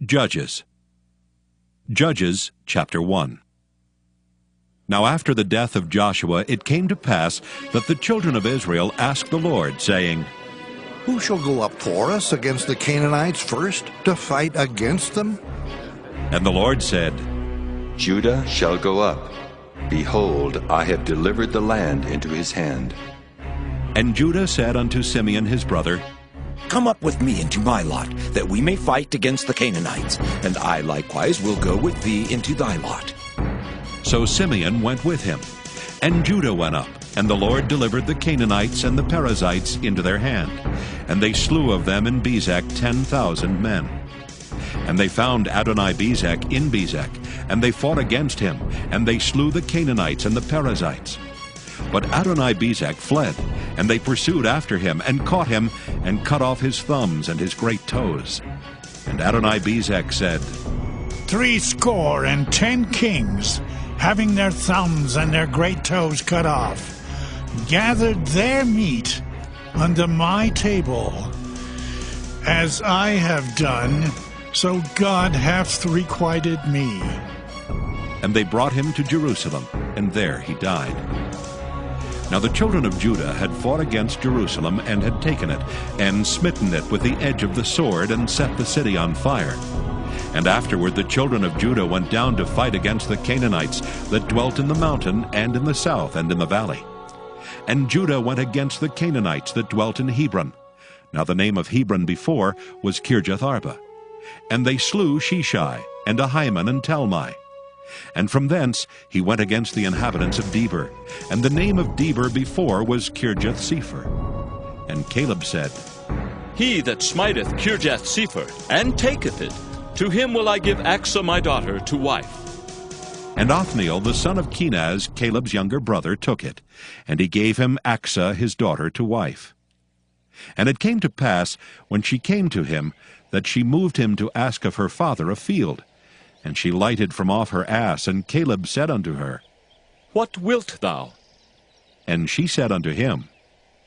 Judges chapter 1. Now after the death of Joshua it came to pass that the children of Israel asked the Lord, saying, Who shall go up for us against the Canaanites first, to fight against them? And the Lord said, Judah shall go up. Behold, I have delivered the land into his hand. And Judah said unto Simeon his brother, Come up with me into my lot, that we may fight against the Canaanites, and I likewise will go with thee into thy lot. So Simeon went with him, and Judah went up, and the Lord delivered the Canaanites and the Perizzites into their hand, and they slew of them in Bezek 10,000 men. And they found Adonibezek in Bezek, and they fought against him, and they slew the Canaanites and the Perizzites. But Adonibezek fled, and they pursued after him, and caught him, and cut off his thumbs and his great toes. And Adonibezek said, 70 kings, having their thumbs and their great toes cut off, gathered their meat unto my table. As I have done, so God hath requited me. And they brought him to Jerusalem, and there he died. Now the children of Judah had fought against Jerusalem, and had taken it, and smitten it with the edge of the sword, and set the city on fire. And afterward the children of Judah went down to fight against the Canaanites that dwelt in the mountain, and in the south, and in the valley. And Judah went against the Canaanites that dwelt in Hebron. Now the name of Hebron before was Kirjath-arba. And they slew Sheshai, and Ahiman, and Talmai. And from thence he went against the inhabitants of Debir, and the name of Debir before was Kirjath-sepher. And Caleb said, He that smiteth Kirjath-sepher, and taketh it, to him will I give Achsah my daughter to wife. And Othniel the son of Kenaz, Caleb's younger brother, took it, and he gave him Achsah his daughter to wife. And it came to pass, when she came to him, that she moved him to ask of her father a field. And she lighted from off her ass, and Caleb said unto her, What wilt thou? And she said unto him,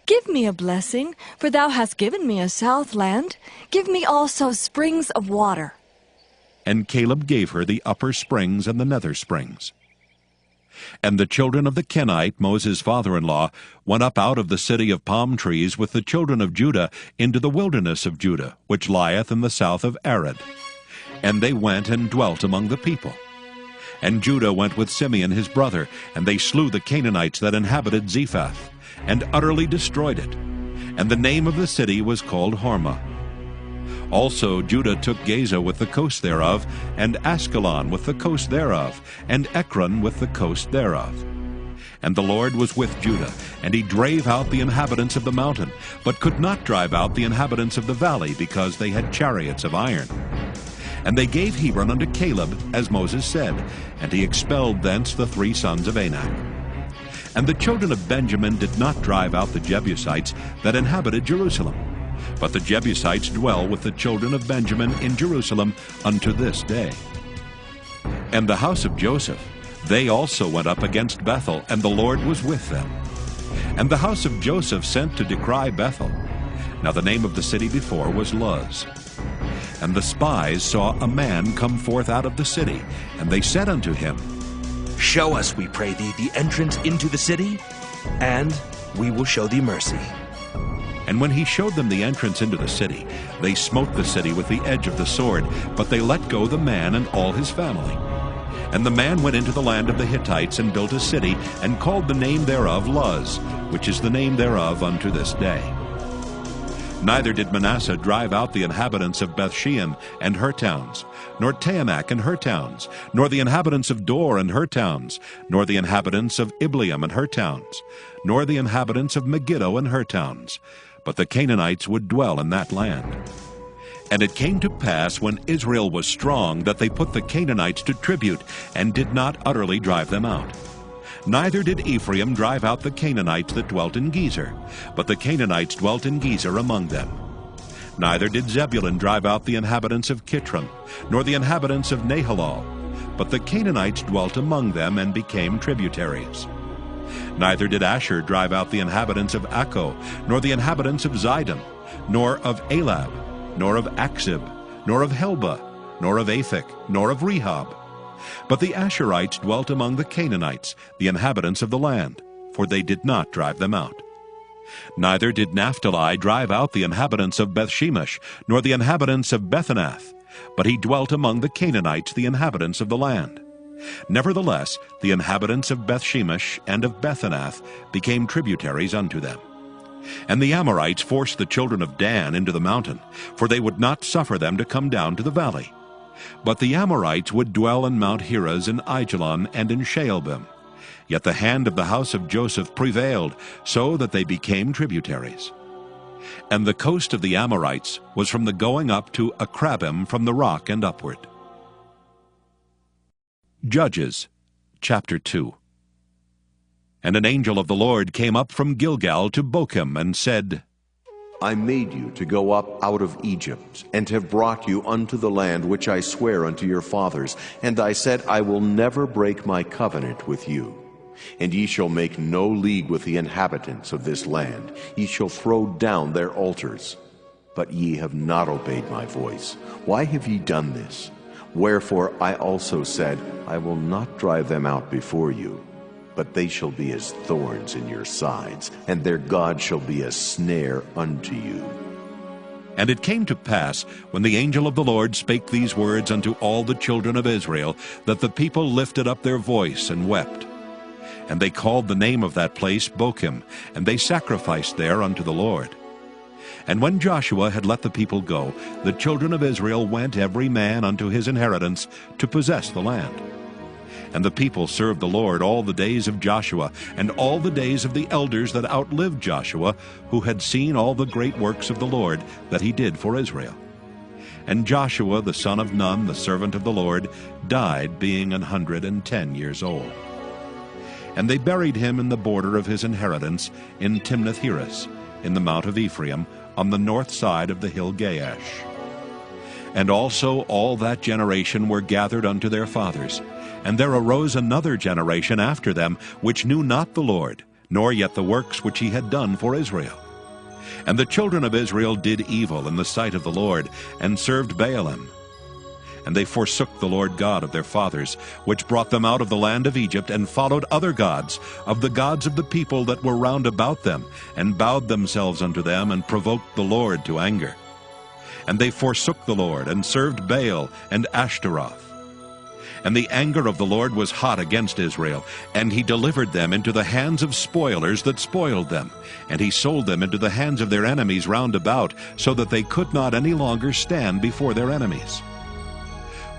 Give me a blessing, for thou hast given me a south land. Give me also springs of water. And Caleb gave her the upper springs and the nether springs. And the children of the Kenite, Moses' father-in-law, went up out of the city of palm trees with the children of Judah into the wilderness of Judah, which lieth in the south of Arad. And they went and dwelt among the people. And Judah went with Simeon his brother, and they slew the Canaanites that inhabited Zephath, and utterly destroyed it. And the name of the city was called Hormah. Also Judah took Gaza with the coast thereof, and Askelon with the coast thereof, and Ekron with the coast thereof. And the Lord was with Judah, and he drave out the inhabitants of the mountain, but could not drive out the inhabitants of the valley, because they had chariots of iron. And they gave Hebron unto Caleb, as Moses said, and he expelled thence the 3 sons of Anak. And the children of Benjamin did not drive out the Jebusites that inhabited Jerusalem, but the Jebusites dwell with the children of Benjamin in Jerusalem unto this day. And the house of Joseph, they also went up against Bethel, and the Lord was with them. And the house of Joseph sent to decry Bethel. Now the name of the city before was Luz. And the spies saw a man come forth out of the city, and they said unto him, Show us, we pray thee, the entrance into the city, and we will show thee mercy. And when he showed them the entrance into the city, they smote the city with the edge of the sword, but they let go the man and all his family. And the man went into the land of the Hittites, and built a city, and called the name thereof Luz, which is the name thereof unto this day. Neither did Manasseh drive out the inhabitants of Bethshean and her towns, nor Taanach and her towns, nor the inhabitants of Dor and her towns, nor the inhabitants of Ibleam and her towns, nor the inhabitants of Megiddo and her towns. But the Canaanites would dwell in that land. And it came to pass, when Israel was strong, that they put the Canaanites to tribute, and did not utterly drive them out. Neither did Ephraim drive out the Canaanites that dwelt in Gezer, but the Canaanites dwelt in Gezer among them. Neither did Zebulun drive out the inhabitants of Kitron, nor the inhabitants of Nahalal, but the Canaanites dwelt among them, and became tributaries. Neither did Asher drive out the inhabitants of Akko, nor the inhabitants of Zidon, nor of Elab, nor of Achzib, nor of Helba, nor of Aphek, nor of Rehob. But the Asherites dwelt among the Canaanites, the inhabitants of the land, for they did not drive them out. Neither did Naphtali drive out the inhabitants of Bethshemesh, nor the inhabitants of Bethanath, but he dwelt among the Canaanites, the inhabitants of the land. Nevertheless, the inhabitants of Bethshemesh and of Bethanath became tributaries unto them. And the Amorites forced the children of Dan into the mountain, for they would not suffer them to come down to the valley. But the Amorites would dwell in Mount Heres, in Aijalon, and in Shaalbim. Yet the hand of the house of Joseph prevailed, so that they became tributaries. And the coast of the Amorites was from the going up to Akrabim, from the rock and upward. Judges, chapter 2. And an angel of the Lord came up from Gilgal to Bochim, and said, I made you to go up out of Egypt, and have brought you unto the land which I swear unto your fathers. And I said, I will never break my covenant with you. And ye shall make no league with the inhabitants of this land. Ye shall throw down their altars. But ye have not obeyed my voice. Why have ye done this? Wherefore I also said, I will not drive them out before you, but they shall be as thorns in your sides, and their God shall be a snare unto you. And it came to pass, when the angel of the Lord spake these words unto all the children of Israel, that the people lifted up their voice and wept. And they called the name of that place Bochim, and they sacrificed there unto the Lord. And when Joshua had let the people go, the children of Israel went every man unto his inheritance to possess the land. And the people served the Lord all the days of Joshua, and all the days of the elders that outlived Joshua, who had seen all the great works of the Lord that he did for Israel. And Joshua the son of Nun, the servant of the Lord, died, being 110 years old. And they buried him in the border of his inheritance, in Timnath-Heres, in the mount of Ephraim, on the north side of the hill Gaash. And also all that generation were gathered unto their fathers. And there arose another generation after them, which knew not the Lord, nor yet the works which he had done for Israel. And the children of Israel did evil in the sight of the Lord, and served Baalim. And they forsook the Lord God of their fathers, which brought them out of the land of Egypt, and followed other gods, of the gods of the people that were round about them, and bowed themselves unto them, and provoked the Lord to anger. And they forsook the Lord, and served Baal and Ashtaroth. And the anger of the Lord was hot against Israel, and he delivered them into the hands of spoilers that spoiled them, and he sold them into the hands of their enemies round about, so that they could not any longer stand before their enemies.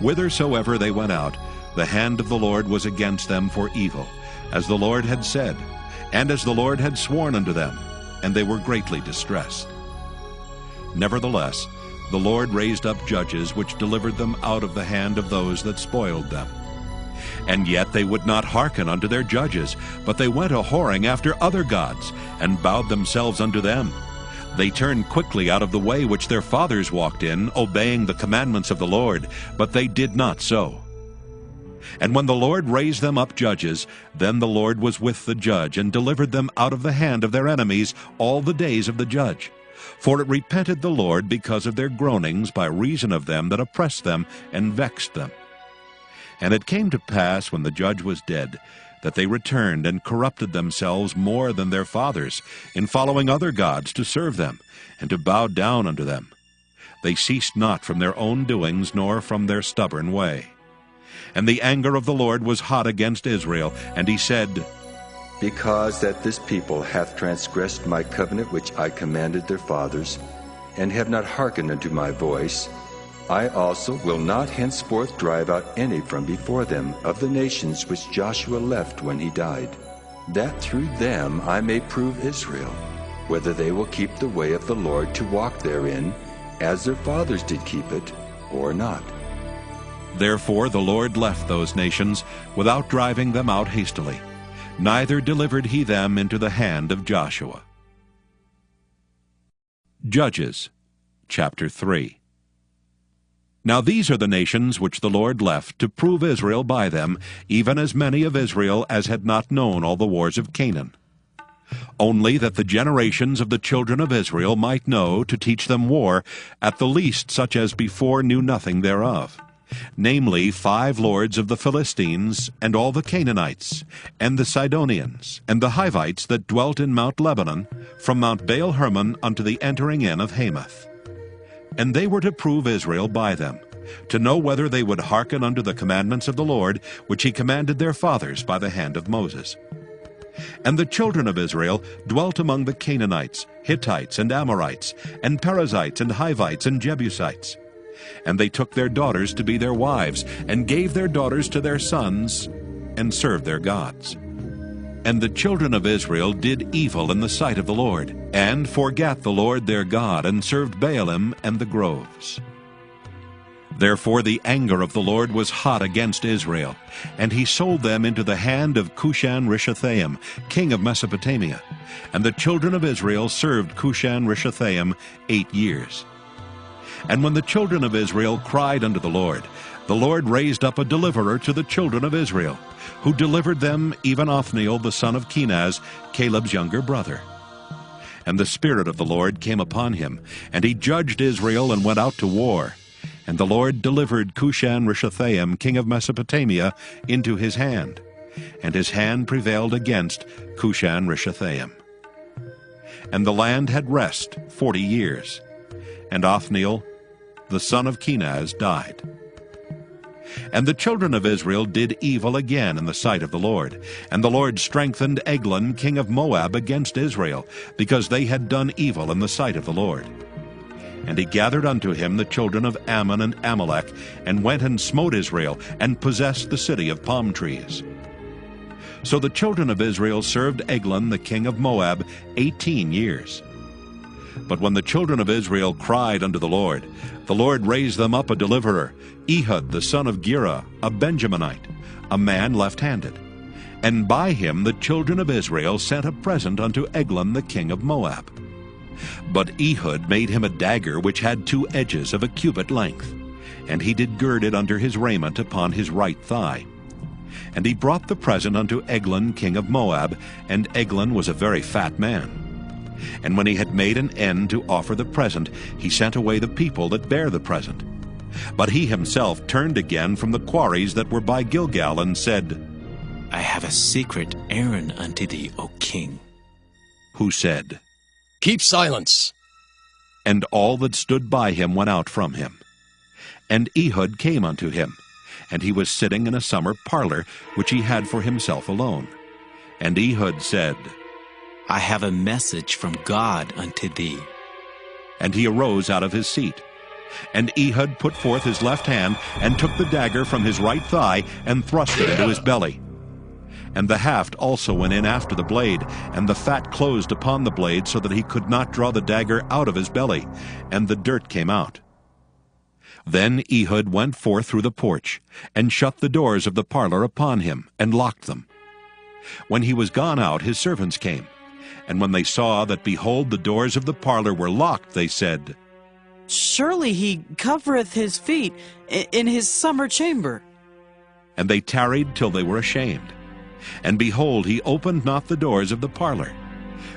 Whithersoever they went out, the hand of the Lord was against them for evil, as the Lord had said, and as the Lord had sworn unto them, and they were greatly distressed. Nevertheless, the Lord raised up judges which delivered them out of the hand of those that spoiled them. And yet they would not hearken unto their judges, but they went a-whoring after other gods, and bowed themselves unto them. They turned quickly out of the way which their fathers walked in, obeying the commandments of the Lord, but they did not so. And when the Lord raised them up judges, then the Lord was with the judge, and delivered them out of the hand of their enemies all the days of the judge. For it repented the Lord because of their groanings by reason of them that oppressed them and vexed them. And it came to pass, when the judge was dead, that they returned and corrupted themselves more than their fathers, in following other gods to serve them, and to bow down unto them. They ceased not from their own doings, nor from their stubborn way. And the anger of the Lord was hot against Israel, and he said, Because that this people hath transgressed my covenant which I commanded their fathers, and have not hearkened unto my voice, I also will not henceforth drive out any from before them of the nations which Joshua left when he died, that through them I may prove Israel, whether they will keep the way of the Lord to walk therein, as their fathers did keep it, or not. Therefore the Lord left those nations without driving them out hastily, neither delivered he them into the hand of Joshua. Judges, chapter 3. Now these are the nations which the Lord left to prove Israel by them, even as many of Israel as had not known all the wars of Canaan. Only that the generations of the children of Israel might know, to teach them war, at the least such as before knew nothing thereof. namely 5 lords of the Philistines, and all the Canaanites, and the Sidonians, and the Hivites that dwelt in Mount Lebanon, from Mount Baal Hermon unto the entering in of Hamath. And they were to prove Israel by them, to know whether they would hearken unto the commandments of the Lord, which he commanded their fathers by the hand of Moses. And the children of Israel dwelt among the Canaanites, Hittites, and Amorites, and Perizzites, and Hivites, and Jebusites. And they took their daughters to be their wives, and gave their daughters to their sons, and served their gods. And the children of Israel did evil in the sight of the Lord, and forgat the Lord their God, and served Baalim and the groves. Therefore the anger of the Lord was hot against Israel, and he sold them into the hand of Cushan-Rishathaim, king of Mesopotamia. And the children of Israel served Cushan-Rishathaim 8 years. And when the children of Israel cried unto the Lord raised up a deliverer to the children of Israel, who delivered them, even Othniel the son of Kenaz, Caleb's younger brother. And the Spirit of the Lord came upon him, and he judged Israel and went out to war. And the Lord delivered Cushan-Rishathaim, king of Mesopotamia, into his hand, and his hand prevailed against Cushan-Rishathaim. And the land had rest 40 years, and Othniel the son of Kenaz died. And the children of Israel did evil again in the sight of the Lord, and the Lord strengthened Eglon, king of Moab, against Israel, because they had done evil in the sight of the Lord. And he gathered unto him the children of Ammon and Amalek, and went and smote Israel, and possessed the city of palm trees. So the children of Israel served Eglon the king of Moab 18 years. But when the children of Israel cried unto the Lord raised them up a deliverer, Ehud the son of Gera, a Benjaminite, a man left-handed. And by him the children of Israel sent a present unto Eglon the king of Moab. But Ehud made him a dagger which had 2 edges of a cubit length, and he did gird it under his raiment upon his right thigh. And he brought the present unto Eglon king of Moab, and Eglon was a very fat man. And when he had made an end to offer the present, he sent away the people that bare the present. But he himself turned again from the quarries that were by Gilgal, and said, I have a secret errand unto thee, O king. Who said, Keep silence. And all that stood by him went out from him. And Ehud came unto him, and he was sitting in a summer parlor, which he had for himself alone. And Ehud said, I have a message from God unto thee. And he arose out of his seat. And Ehud put forth his left hand, and took the dagger from his right thigh, and thrust it into his belly. And the haft also went in after the blade, and the fat closed upon the blade, so that he could not draw the dagger out of his belly, and the dirt came out. Then Ehud went forth through the porch, and shut the doors of the parlor upon him, and locked them. When he was gone out, his servants came. And when they saw that, behold, the doors of the parlor were locked, they said, Surely he covereth his feet in his summer chamber. And they tarried till they were ashamed. And behold, he opened not the doors of the parlor.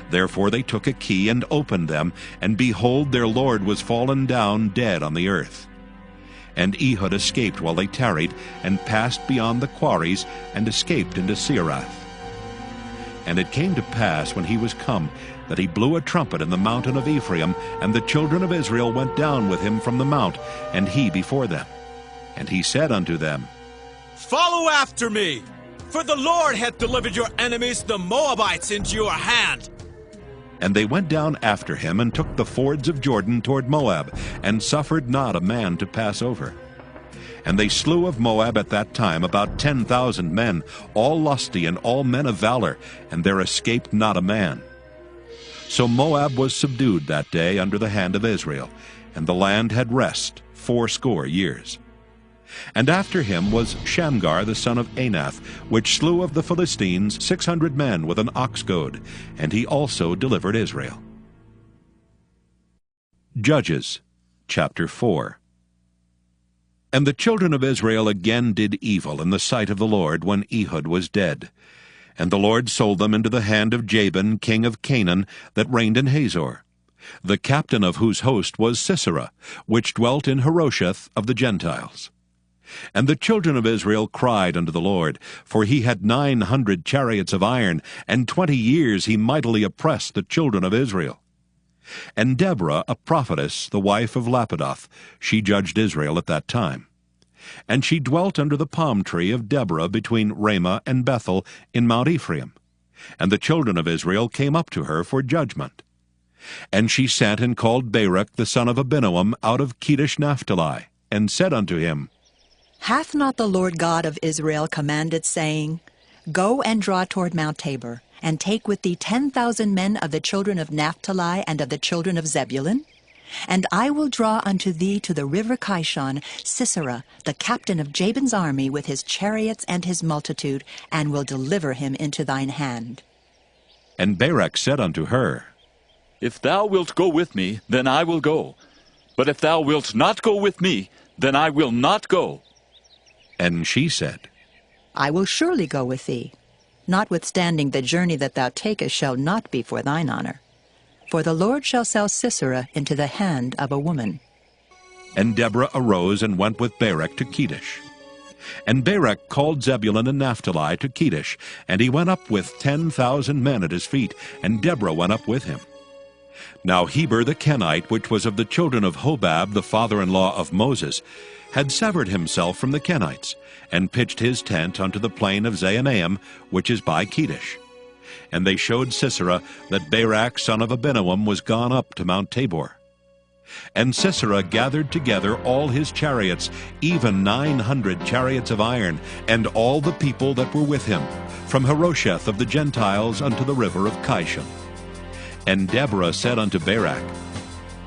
Therefore they took a key and opened them, and behold, their lord was fallen down dead on the earth. And Ehud escaped while they tarried, and passed beyond the quarries, and escaped into Seirath. And it came to pass, when he was come, that he blew a trumpet in the mountain of Ephraim, and the children of Israel went down with him from the mount, and he before them. And he said unto them, Follow after me, for the Lord hath delivered your enemies, the Moabites, into your hand. And they went down after him, and took the fords of Jordan toward Moab, and suffered not a man to pass over. And they slew of Moab at that time about 10,000 men, all lusty and all men of valor, and there escaped not a man. So Moab was subdued that day under the hand of Israel, and the land had rest 80 years. And after him was Shamgar the son of Anath, which slew of the Philistines 600 men with an ox goad, and he also delivered Israel. Judges chapter 4. And the children of Israel again did evil in the sight of the Lord when Ehud was dead. And the Lord sold them into the hand of Jabin, king of Canaan, that reigned in Hazor, the captain of whose host was Sisera, which dwelt in Harosheth of the Gentiles. And the children of Israel cried unto the Lord, for he had 900 chariots of iron, and 20 years he mightily oppressed the children of Israel. And Deborah, a prophetess, the wife of Lapidoth, she judged Israel at that time. And she dwelt under the palm tree of Deborah between Ramah and Bethel in Mount Ephraim. And the children of Israel came up to her for judgment. And she sent and called Barak the son of Abinoam out of Kedesh Naphtali, and said unto him, Hath not the Lord God of Israel commanded, saying, Go and draw toward Mount Tabor, and take with thee 10,000 men of the children of Naphtali and of the children of Zebulun? And I will draw unto thee to the river Kishon Sisera, the captain of Jabin's army, with his chariots and his multitude, and will deliver him into thine hand. And Barak said unto her, If thou wilt go with me, then I will go. But if thou wilt not go with me, then I will not go. And she said, I will surely go with thee. Notwithstanding the journey that thou takest shall not be for thine honor. For the Lord shall sell Sisera into the hand of a woman. And Deborah arose and went with Barak to Kedesh. And Barak called Zebulun and Naphtali to Kedesh, and he went up with 10,000 men at his feet, and Deborah went up with him. Now Heber the Kenite, which was of the children of Hobab, the father-in-law of Moses, had severed himself from the Kenites, and pitched his tent unto the plain of Zaanaim, which is by Kedesh. And they showed Sisera that Barak son of Abinoam was gone up to Mount Tabor. And Sisera gathered together all his chariots, even 900 chariots of iron, and all the people that were with him, from Harosheth of the Gentiles unto the river of Kishon. And Deborah said unto Barak,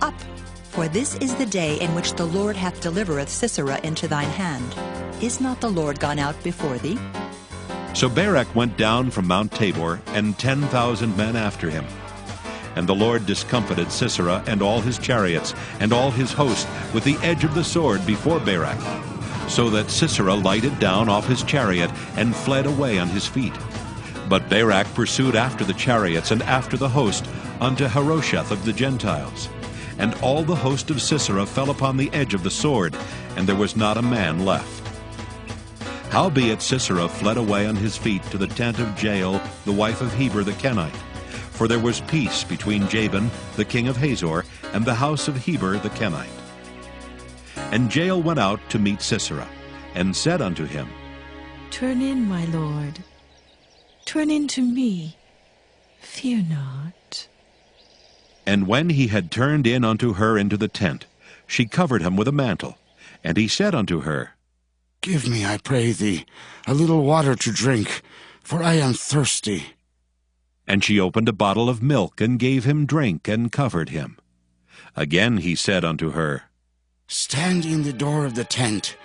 Up, for this is the day in which the Lord hath delivereth Sisera into thine hand. Is not the Lord gone out before thee? So Barak went down from Mount Tabor, and 10,000 men after him. And the Lord discomfited Sisera and all his chariots, and all his host, with the edge of the sword before Barak, so that Sisera lighted down off his chariot, and fled away on his feet. But Barak pursued after the chariots, and after the host, unto Harosheth of the Gentiles. And all the host of Sisera fell upon the edge of the sword, and there was not a man left. Howbeit Sisera fled away on his feet to the tent of Jael, the wife of Heber the Kenite. For there was peace between Jabin, the king of Hazor, and the house of Heber the Kenite. And Jael went out to meet Sisera, and said unto him, Turn in, my lord. Turn in to me. Fear not. And when he had turned in unto her into the tent, she covered him with a mantle. And he said unto her, Give me, I pray thee, a little water to drink, for I am thirsty. And she opened a bottle of milk, and gave him drink, and covered him. Again he said unto her, Stand in the door of the tent,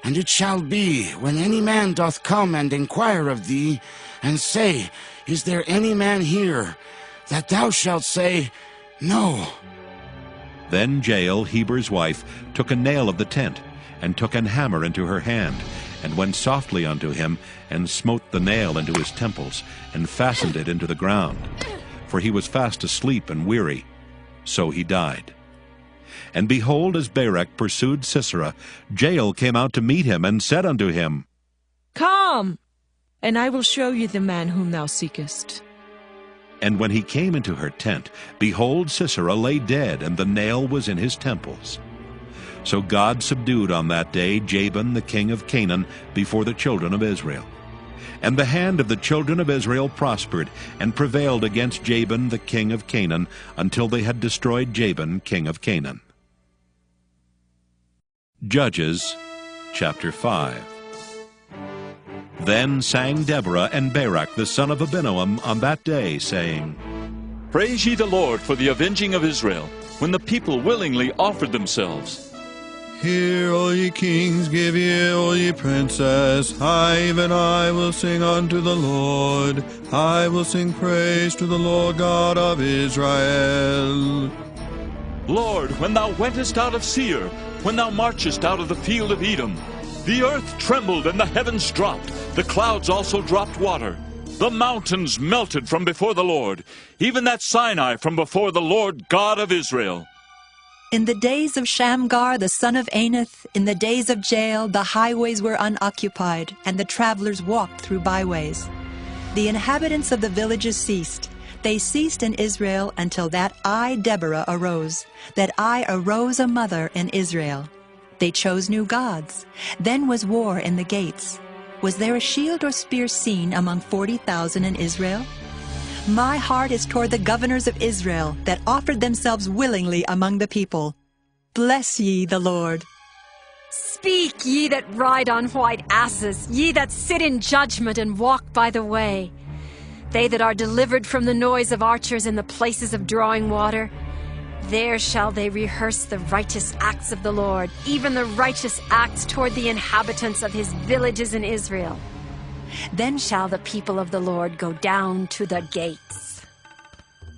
and it shall be, when any man doth come and inquire of thee, and say, Is there any man here? That thou shalt say, No. Then Jael, Heber's wife, took a nail of the tent, and took an hammer into her hand, and went softly unto him, and smote the nail into his temples, and fastened it into the ground. For he was fast asleep and weary. So he died. And behold, as Barak pursued Sisera, Jael came out to meet him, and said unto him, Come, and I will show you the man whom thou seekest. And when he came into her tent, behold, Sisera lay dead, and the nail was in his temples. So God subdued on that day Jabin the king of Canaan before the children of Israel. And the hand of the children of Israel prospered, and prevailed against Jabin the king of Canaan, until they had destroyed Jabin king of Canaan. Judges chapter 5. Then sang Deborah and Barak the son of Abinoam on that day, saying, Praise ye the Lord for the avenging of Israel, when the people willingly offered themselves. Hear, all ye kings, give ear, all ye princes. I, even I, will sing unto the Lord. I will sing praise to the Lord God of Israel. Lord, when thou wentest out of Seir, when thou marchest out of the field of Edom, the earth trembled and the heavens dropped. The clouds also dropped water. The mountains melted from before the Lord, even that Sinai from before the Lord God of Israel. In the days of Shamgar, the son of Anath, in the days of Jael, the highways were unoccupied, and the travelers walked through byways. The inhabitants of the villages ceased. They ceased in Israel until that I, Deborah, arose, that I arose a mother in Israel. They chose new gods. Then was war in the gates. Was there a shield or spear seen among 40,000 in Israel? My heart is toward the governors of Israel that offered themselves willingly among the people. Bless ye the Lord. Speak, ye that ride on white asses, ye that sit in judgment and walk by the way. They that are delivered from the noise of archers in the places of drawing water, there shall they rehearse the righteous acts of the Lord, even the righteous acts toward the inhabitants of his villages in Israel. Then shall the people of the Lord go down to the gates.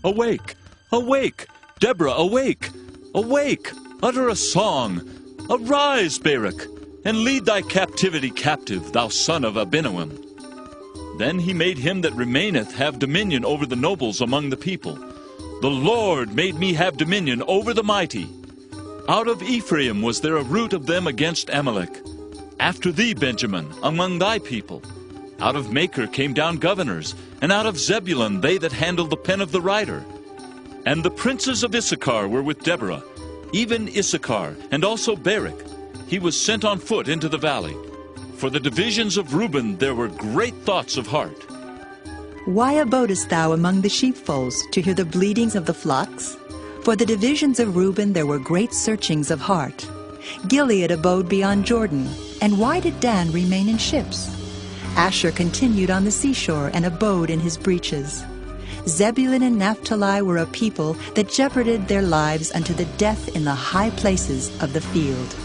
Awake! Awake! Deborah, awake! Awake! Utter a song! Arise, Barak, and lead thy captivity captive, thou son of Abinoam. Then he made him that remaineth have dominion over the nobles among the people. The Lord made me have dominion over the mighty. Out of Ephraim was there a root of them against Amalek. After thee, Benjamin, among thy people. Out of Machir came down governors, and out of Zebulun they that handled the pen of the writer. And the princes of Issachar were with Deborah, even Issachar, and also Barak. He was sent on foot into the valley. For the divisions of Reuben there were great thoughts of heart. Why abodest thou among the sheepfolds to hear the bleatings of the flocks? For the divisions of Reuben there were great searchings of heart. Gilead abode beyond Jordan, and why did Dan remain in ships? Asher continued on the seashore and abode in his breaches. Zebulun and Naphtali were a people that jeoparded their lives unto the death in the high places of the field.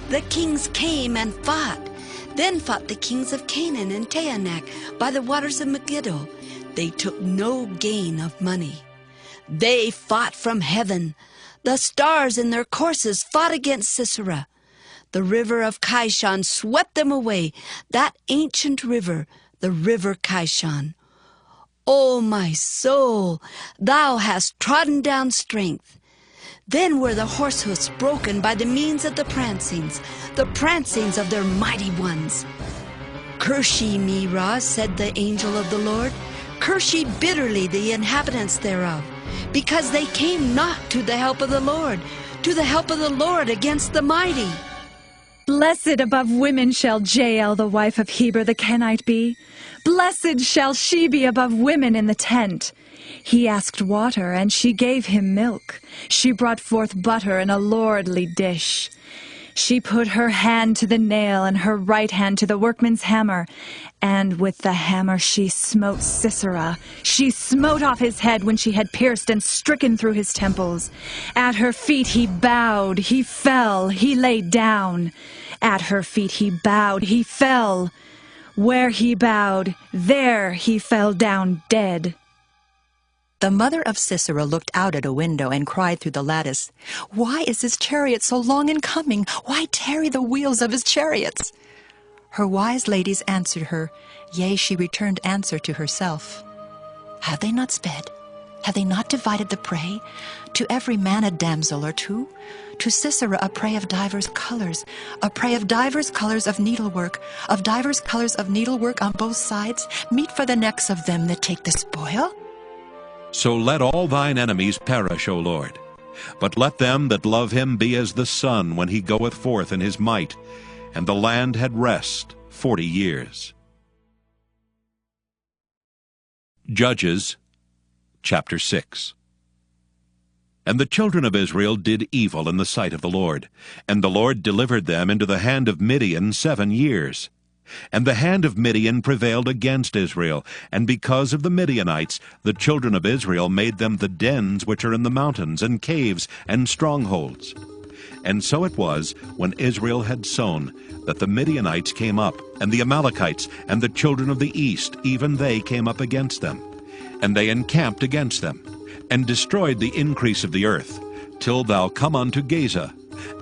The kings came and fought. Then fought the kings of Canaan and Taanach by the waters of Megiddo. They took no gain of money. They fought from heaven. The stars in their courses fought against Sisera. The river of Kishon swept them away, that ancient river, the river Kishon. O my soul, thou hast trodden down strength. Then were the horse hoofs broken by the means of the prancings of their mighty ones. Curse ye me, Ra, said the angel of the Lord. Curse ye bitterly the inhabitants thereof, because they came not to the help of the Lord against the mighty. Blessed above women shall Jael, the wife of Heber the Kenite, be. Blessed shall she be above women in the tent. He asked water, and she gave him milk. She brought forth butter in a lordly dish. She put her hand to the nail, and her right hand to the workman's hammer. And with the hammer she smote Sisera. She smote off his head when she had pierced and stricken through his temples. At her feet he bowed, he fell, he lay down. At her feet he bowed, he fell. Where he bowed, there he fell down dead. The mother of Sisera looked out at a window and cried through the lattice, Why is his chariot so long in coming? Why tarry the wheels of his chariots? Her wise ladies answered her, Yea, she returned answer to herself. Have they not sped? Have they not divided the prey? To every man a damsel or two? To Sisera a prey of divers colors, a prey of divers colors of needlework on both sides, meet for the necks of them that take the spoil? So let all thine enemies perish, O Lord. But let them that love him be as the sun when he goeth forth in his might. And the land had rest 40 years. Judges, chapter 6. And the children of Israel did evil in the sight of the Lord, and the Lord delivered them into the hand of Midian 7 years. And the hand of Midian prevailed against Israel, and because of the Midianites the children of Israel made them the dens which are in the mountains, and caves, and strongholds. And so it was, when Israel had sown, that the Midianites came up, and the Amalekites, and the children of the east, even they came up against them. And they encamped against them, and destroyed the increase of the earth, till thou come unto Gaza,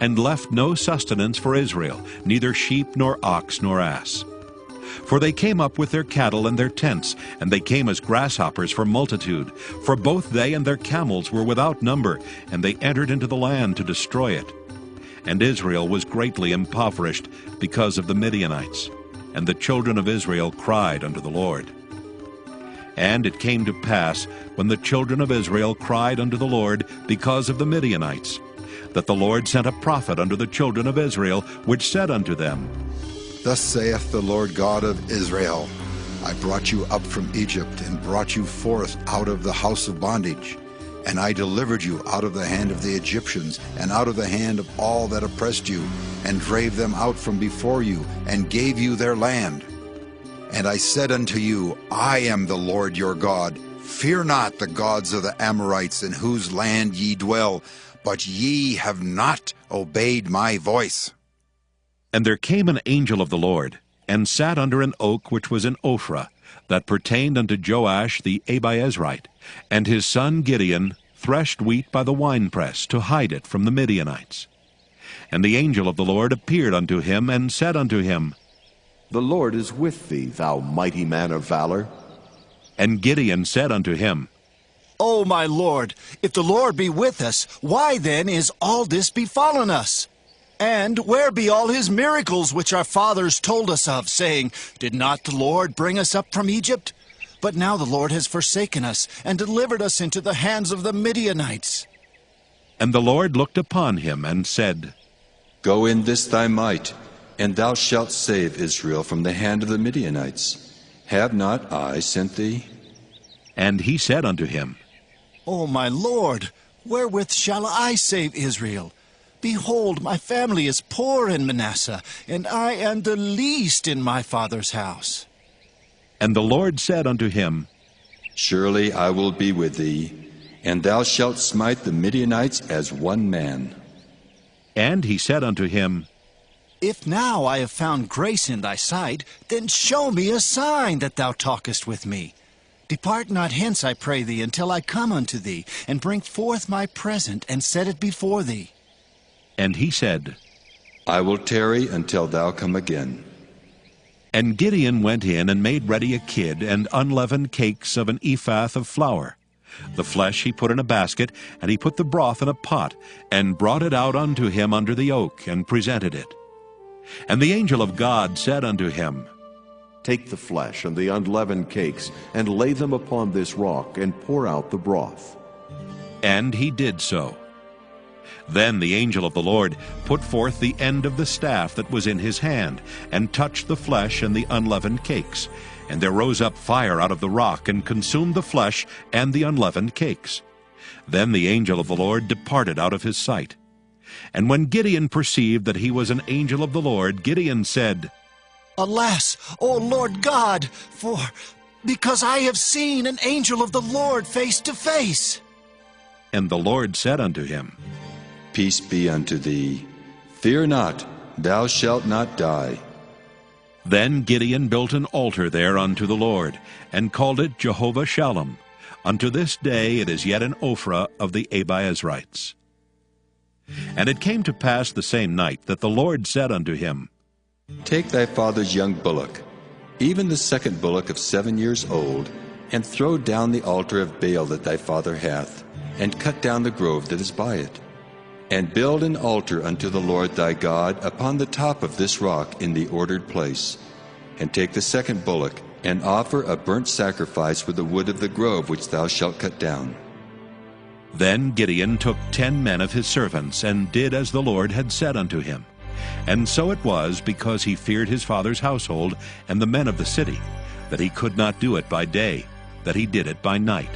and left no sustenance for Israel, neither sheep, nor ox, nor ass. For they came up with their cattle and their tents, and they came as grasshoppers for multitude. For both they and their camels were without number, and they entered into the land to destroy it. And Israel was greatly impoverished because of the Midianites. And the children of Israel cried unto the Lord. And it came to pass, when the children of Israel cried unto the Lord because of the Midianites, that the Lord sent a prophet unto the children of Israel, which said unto them, Thus saith the Lord God of Israel, I brought you up from Egypt, and brought you forth out of the house of bondage. And I delivered you out of the hand of the Egyptians, and out of the hand of all that oppressed you, and drave them out from before you, and gave you their land. And I said unto you, I am the Lord your God. Fear not the gods of the Amorites, in whose land ye dwell, but ye have not obeyed my voice. And there came an angel of the Lord, and sat under an oak which was in Ophrah, that pertained unto Joash the Abiezrite. And his son Gideon threshed wheat by the winepress, to hide it from the Midianites. And the angel of the Lord appeared unto him, and said unto him, The Lord is with thee, thou mighty man of valor. And Gideon said unto him, O my Lord, if the Lord be with us, why then is all this befallen us? And where be all his miracles which our fathers told us of, saying, Did not the Lord bring us up from Egypt? But now the Lord has forsaken us, and delivered us into the hands of the Midianites. And the Lord looked upon him, and said, Go in this thy might, and thou shalt save Israel from the hand of the Midianites. Have not I sent thee? And he said unto him, O my Lord, wherewith shall I save Israel? Behold, my family is poor in Manasseh, and I am the least in my father's house. And the Lord said unto him, Surely I will be with thee, and thou shalt smite the Midianites as one man. And he said unto him, If now I have found grace in thy sight, then show me a sign that thou talkest with me. Depart not hence, I pray thee, until I come unto thee, and bring forth my present, and set it before thee. And he said, I will tarry until thou come again. And Gideon went in and made ready a kid and unleavened cakes of an ephah of flour. The flesh he put in a basket, and he put the broth in a pot, and brought it out unto him under the oak, and presented it. And the angel of God said unto him, Take the flesh and the unleavened cakes, and lay them upon this rock, and pour out the broth. And he did so. Then the angel of the Lord put forth the end of the staff that was in his hand, and touched the flesh and the unleavened cakes. And there rose up fire out of the rock, and consumed the flesh and the unleavened cakes. Then the angel of the Lord departed out of his sight. And when Gideon perceived that he was an angel of the Lord, Gideon said, Alas, O Lord God, because I have seen an angel of the Lord face to face. And the Lord said unto him, Peace be unto thee. Fear not, thou shalt not die. Then Gideon built an altar there unto the Lord, and called it Jehovah Shalom. Unto this day it is yet in Ophrah of the Abiezrites. And it came to pass the same night that the Lord said unto him, Take thy father's young bullock, even the second bullock of 7 years old, and throw down the altar of Baal that thy father hath, and cut down the grove that is by it. And build an altar unto the Lord thy God upon the top of this rock in the ordered place. And take the second bullock, and offer a burnt sacrifice with the wood of the grove which thou shalt cut down. Then Gideon took 10 men of his servants, and did as the Lord had said unto him. And so it was, because he feared his father's household and the men of the city, that he could not do it by day, that he did it by night.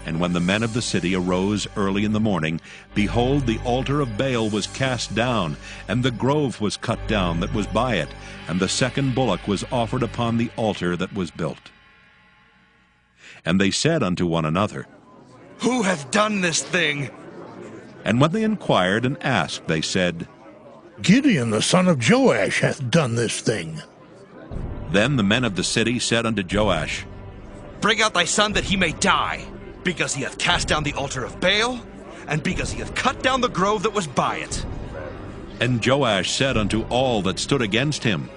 And when the men of the city arose early in the morning, behold, the altar of Baal was cast down, and the grove was cut down that was by it, and the second bullock was offered upon the altar that was built. And they said unto one another, Who hath done this thing? And when they inquired and asked, they said, Gideon the son of Joash hath done this thing. Then the men of the city said unto Joash, Bring out thy son that he may die, because he hath cast down the altar of Baal, and because he hath cut down the grove that was by it. And Joash said unto all that stood against him,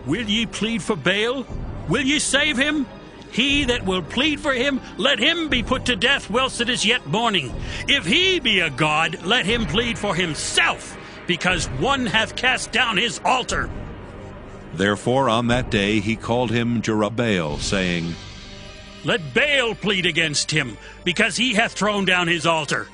Will ye plead for Baal? Will ye save him? He that will plead for him, let him be put to death whilst it is yet morning. If he be a god, let him plead for himself, because one hath cast down his altar. Therefore on that day he called him Jerubbaal, saying, Let Baal plead against him, because he hath thrown down his altar.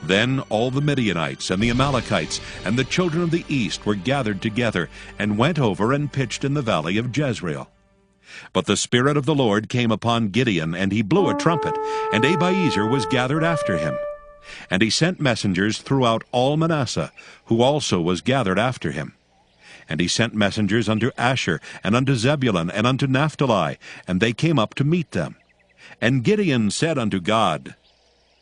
Then all the Midianites and the Amalekites and the children of the east were gathered together, and went over and pitched in the valley of Jezreel. But the Spirit of the Lord came upon Gideon, and he blew a trumpet, and Abiezer was gathered after him. And he sent messengers throughout all Manasseh, who also was gathered after him. And he sent messengers unto Asher, and unto Zebulun, and unto Naphtali, and they came up to meet them. And Gideon said unto God,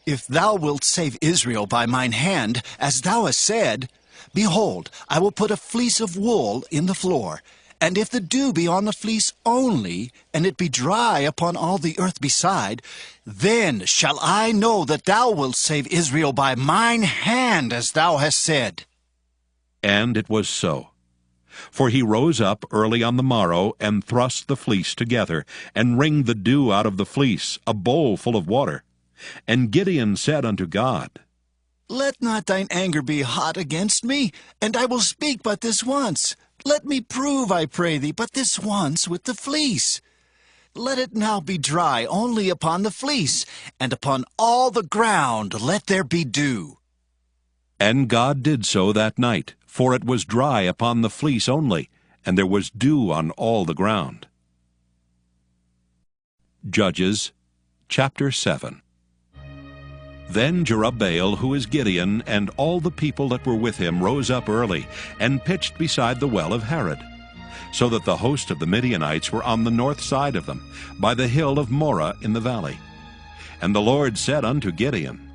If thou wilt save Israel by mine hand, as thou hast said, behold, I will put a fleece of wool in the floor, and if the dew be on the fleece only, and it be dry upon all the earth beside, then shall I know that thou wilt save Israel by mine hand, as thou hast said. And it was so. For he rose up early on the morrow, and thrust the fleece together, and wringed the dew out of the fleece, a bowl full of water. And Gideon said unto God, Let not thine anger be hot against me, and I will speak but this once. Let me prove, I pray thee, but this once with the fleece. Let it now be dry only upon the fleece, and upon all the ground let there be dew. And God did so that night, for it was dry upon the fleece only, and there was dew on all the ground. Judges chapter 7. Then Jerubbaal, who is Gideon, and all the people that were with him rose up early, and pitched beside the well of Harod, so that the host of the Midianites were on the north side of them, by the hill of Moreh in the valley. And the Lord said unto Gideon,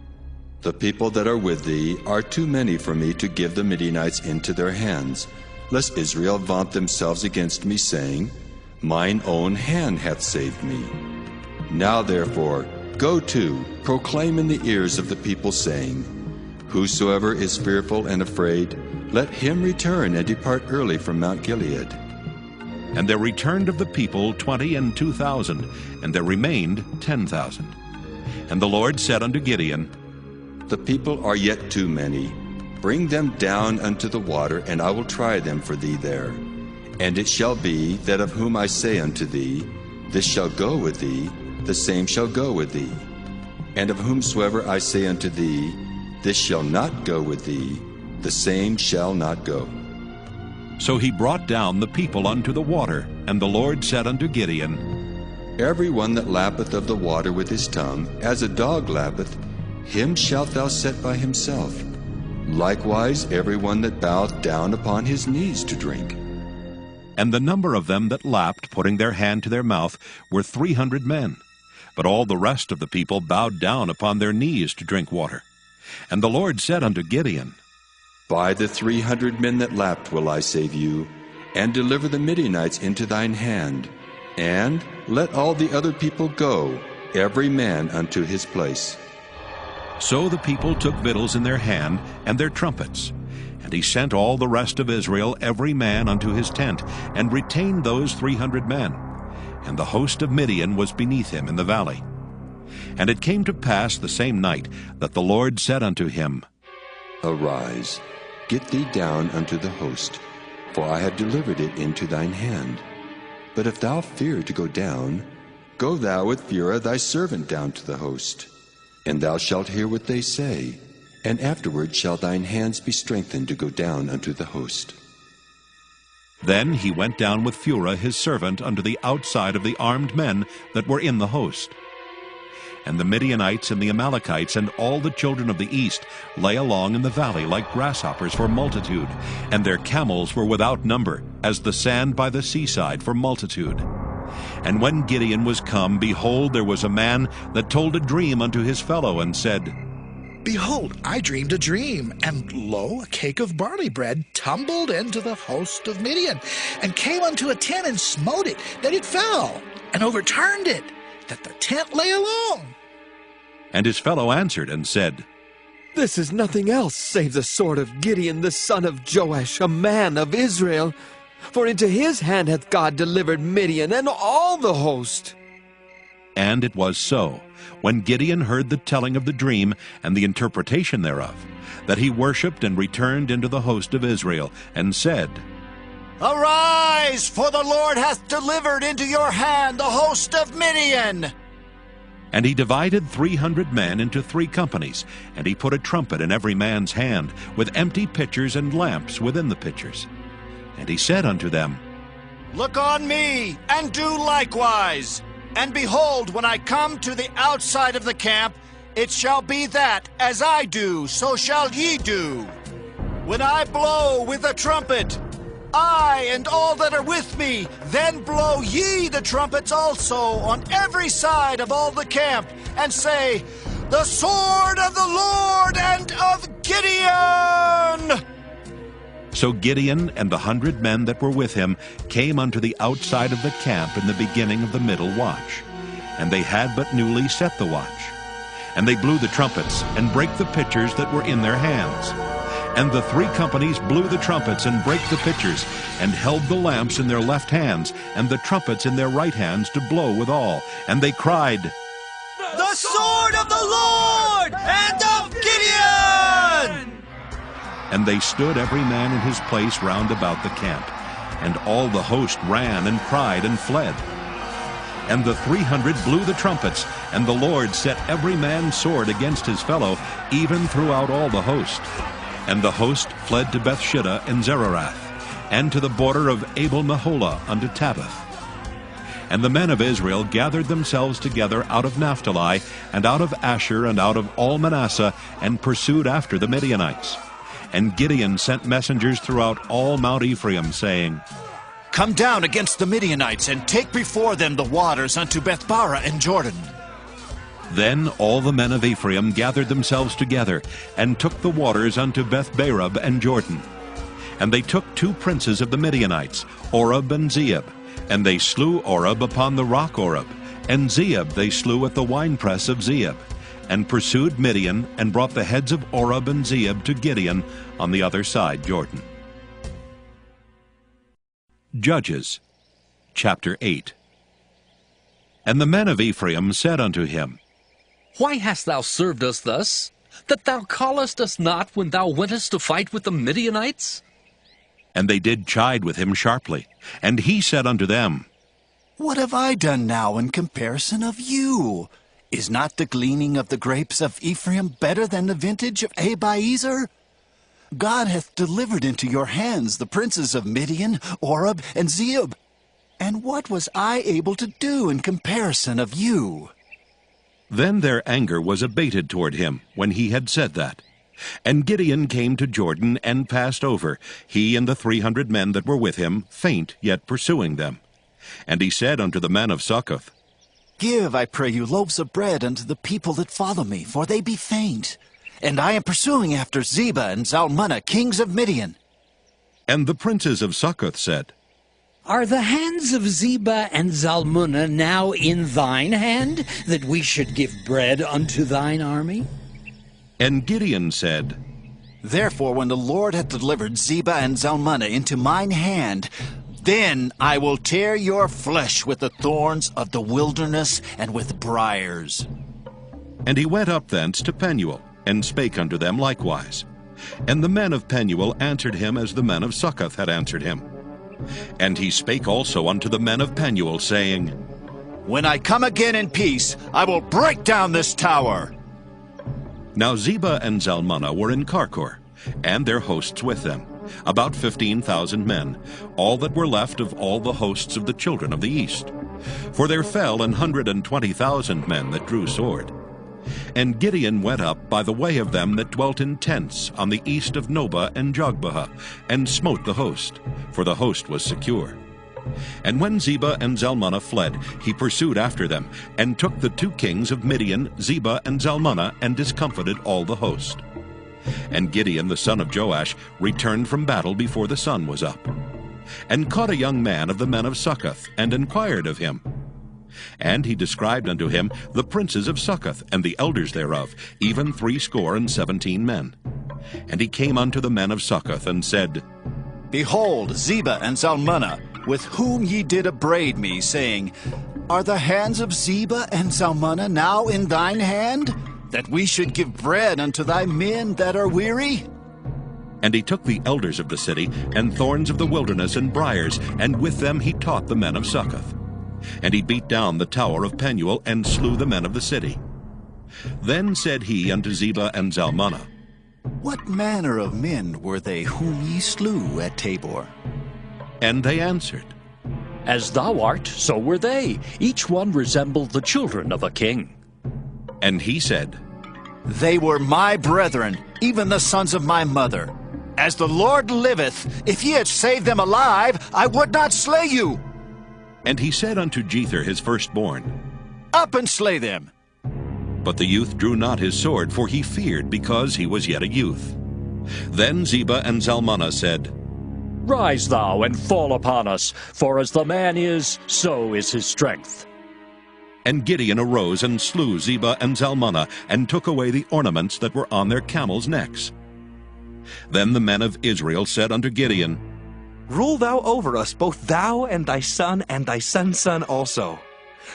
The people that are with thee are too many for me to give the Midianites into their hands, lest Israel vaunt themselves against me, saying, Mine own hand hath saved me. Now therefore, go to, proclaim in the ears of the people, saying, Whosoever is fearful and afraid, let him return and depart early from Mount Gilead. And there returned of the people 22,000, and there remained 10,000. And the Lord said unto Gideon, The people are yet too many. Bring them down unto the water, and I will try them for thee there. And it shall be that of whom I say unto thee, This shall go with thee, the same shall go with thee. And of whomsoever I say unto thee, This shall not go with thee, the same shall not go. So he brought down the people unto the water, and the Lord said unto Gideon, Every one that lappeth of the water with his tongue, as a dog lappeth, him shalt thou set by himself. Likewise every one that boweth down upon his knees to drink. And the number of them that lapped, putting their hand to their mouth, were 300 men. But all the rest of the people bowed down upon their knees to drink water. And the Lord said unto Gideon, By the 300 men that lapped will I save you, and deliver the Midianites into thine hand. And let all the other people go, every man unto his place. So the people took victuals in their hand, and their trumpets. And he sent all the rest of Israel, every man unto his tent, and retained those 300 men. And the host of Midian was beneath him in the valley. And it came to pass the same night that the Lord said unto him, Arise, get thee down unto the host, for I have delivered it into thine hand. But if thou fear to go down, go thou with Phurah thy servant down to the host. And thou shalt hear what they say, and afterward shall thine hands be strengthened to go down unto the host. Then he went down with Phurah his servant unto the outside of the armed men that were in the host. And the Midianites and the Amalekites and all the children of the east lay along in the valley like grasshoppers for multitude, and their camels were without number, as the sand by the seaside for multitude. And when Gideon was come, behold, there was a man that told a dream unto his fellow, and said, Behold, I dreamed a dream, and lo, a cake of barley bread tumbled into the host of Midian, and came unto a tent and smote it, that it fell, and overturned it, that the tent lay alone. And his fellow answered and said, This is nothing else save the sword of Gideon the son of Joash, a man of Israel. For into his hand hath God delivered Midian and all the host. And it was so, when Gideon heard the telling of the dream and the interpretation thereof, that he worshipped and returned into the host of Israel, and said, Arise, for the Lord hath delivered into your hand the host of Midian. And he divided 300 men into 3 companies, and he put a trumpet in every man's hand, with empty pitchers and lamps within the pitchers. And he said unto them, Look on me, and do likewise. And behold, when I come to the outside of the camp, it shall be that, as I do, so shall ye do. When I blow with the trumpet, I and all that are with me, then blow ye the trumpets also on every side of all the camp, and say, The sword of the Lord and of Gideon! So Gideon and the 100 men that were with him came unto the outside of the camp in the beginning of the middle watch. And they had but newly set the watch. And they blew the trumpets, and brake the pitchers that were in their hands. And the 3 companies blew the trumpets, and brake the pitchers, and held the lamps in their left hands, and the trumpets in their right hands to blow withal. And they cried, The sword of the Lord and of Gideon! And they stood every man in his place round about the camp. And all the host ran and cried and fled. And the 300 blew the trumpets, and the Lord set every man's sword against his fellow, even throughout all the host. And the host fled to Bethshitta and Zererath, and to the border of Abel-Meholah unto Tabbath. And the men of Israel gathered themselves together out of Naphtali, and out of Asher, and out of all Manasseh, and pursued after the Midianites. And Gideon sent messengers throughout all Mount Ephraim, saying, Come down against the Midianites, and take before them the waters unto Bethbara and Jordan. Then all the men of Ephraim gathered themselves together, and took the waters unto Bethbarab and Jordan. And they took 2 princes of the Midianites, Oreb and Zeeb. And they slew Oreb upon the rock Oreb, and Zeeb they slew at the winepress of Zeeb, and pursued Midian, and brought the heads of Oreb and Zeeb to Gideon on the other side Jordan. Judges, chapter 8. And the men of Ephraim said unto him, Why hast thou served us thus, that thou callest us not when thou wentest to fight with the Midianites? And they did chide with him sharply. And he said unto them, What have I done now in comparison of you? Is not the gleaning of the grapes of Ephraim better than the vintage of Abiezer? God hath delivered into your hands the princes of Midian, Oreb, and Zeeb. And what was I able to do in comparison of you? Then their anger was abated toward him when he had said that. And Gideon came to Jordan and passed over, he and the 300 men that were with him, faint, yet pursuing them. And he said unto the men of Succoth, Give, I pray you, loaves of bread unto the people that follow me, for they be faint. And I am pursuing after Zebah and Zalmunna, kings of Midian. And the princes of Succoth said, Are the hands of Zebah and Zalmunna now in thine hand, that we should give bread unto thine army? And Gideon said, Therefore, when the Lord hath delivered Zebah and Zalmunna into mine hand, then I will tear your flesh with the thorns of the wilderness and with briars. And he went up thence to Penuel, and spake unto them likewise. And the men of Penuel answered him as the men of Succoth had answered him. And he spake also unto the men of Penuel, saying, When I come again in peace, I will break down this tower. Now Zebah and Zalmunna were in Karkor, and their hosts with them, about 15,000 men, all that were left of all the hosts of the children of the east. For there fell 120,000 men that drew sword. And Gideon went up by the way of them that dwelt in tents on the east of Nobah and Jogbehah, and smote the host, for the host was secure. And when Zebah and Zalmunna fled, he pursued after them, and took the 2 kings of Midian, Zebah and Zalmunna, and discomfited all the host. And Gideon the son of Joash returned from battle before the sun was up, and caught a young man of the men of Succoth, and inquired of him. And he described unto him the princes of Succoth, and the elders thereof, even 70 men. And he came unto the men of Succoth, and said, Behold, Zebah and Zalmunna, with whom ye did upbraid me, saying, Are the hands of Zebah and Zalmunna now in thine hand, that we should give bread unto thy men that are weary? And he took the elders of the city, and thorns of the wilderness, and briars, and with them he taught the men of Succoth. And he beat down the tower of Penuel, and slew the men of the city. Then said he unto Zebah and Zalmunna, What manner of men were they whom ye slew at Tabor? And they answered, As thou art, so were they. Each one resembled the children of a king. And he said, They were my brethren, even the sons of my mother. As the Lord liveth, if ye had saved them alive, I would not slay you. And he said unto Jether his firstborn, Up and slay them. But the youth drew not his sword, for he feared, because he was yet a youth. Then Zebah and Zalmunna said, Rise thou and fall upon us, for as the man is, so is his strength. And Gideon arose and slew Zebah and Zalmunna, and took away the ornaments that were on their camels' necks. Then the men of Israel said unto Gideon, Rule thou over us, both thou and thy son's son also.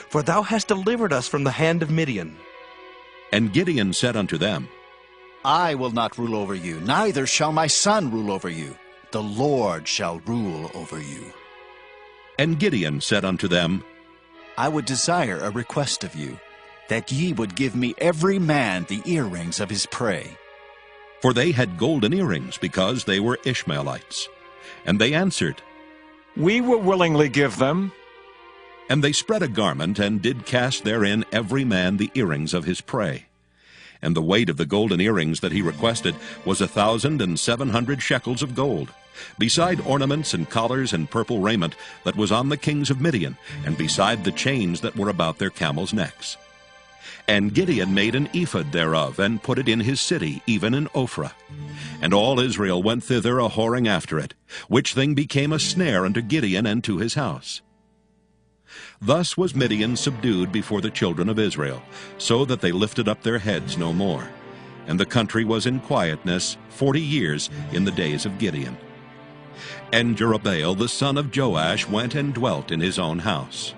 For thou hast delivered us from the hand of Midian. And Gideon said unto them, I will not rule over you, neither shall my son rule over you. The Lord shall rule over you. And Gideon said unto them, I would desire a request of you, that ye would give me every man the earrings of his prey. For they had golden earrings, because they were Ishmaelites. And they answered, We will willingly give them. And they spread a garment, and did cast therein every man the earrings of his prey. And the weight of the golden earrings that he requested was 1,700 shekels of gold, beside ornaments and collars and purple raiment that was on the kings of Midian, and beside the chains that were about their camels' necks. And Gideon made an ephod thereof, and put it in his city, even in Ophrah. And all Israel went thither a-whoring after it, which thing became a snare unto Gideon and to his house. Thus was Midian subdued before the children of Israel, so that they lifted up their heads no more. And the country was in quietness 40 years in the days of Gideon. And Jerubbaal the son of Joash went and dwelt in his own house.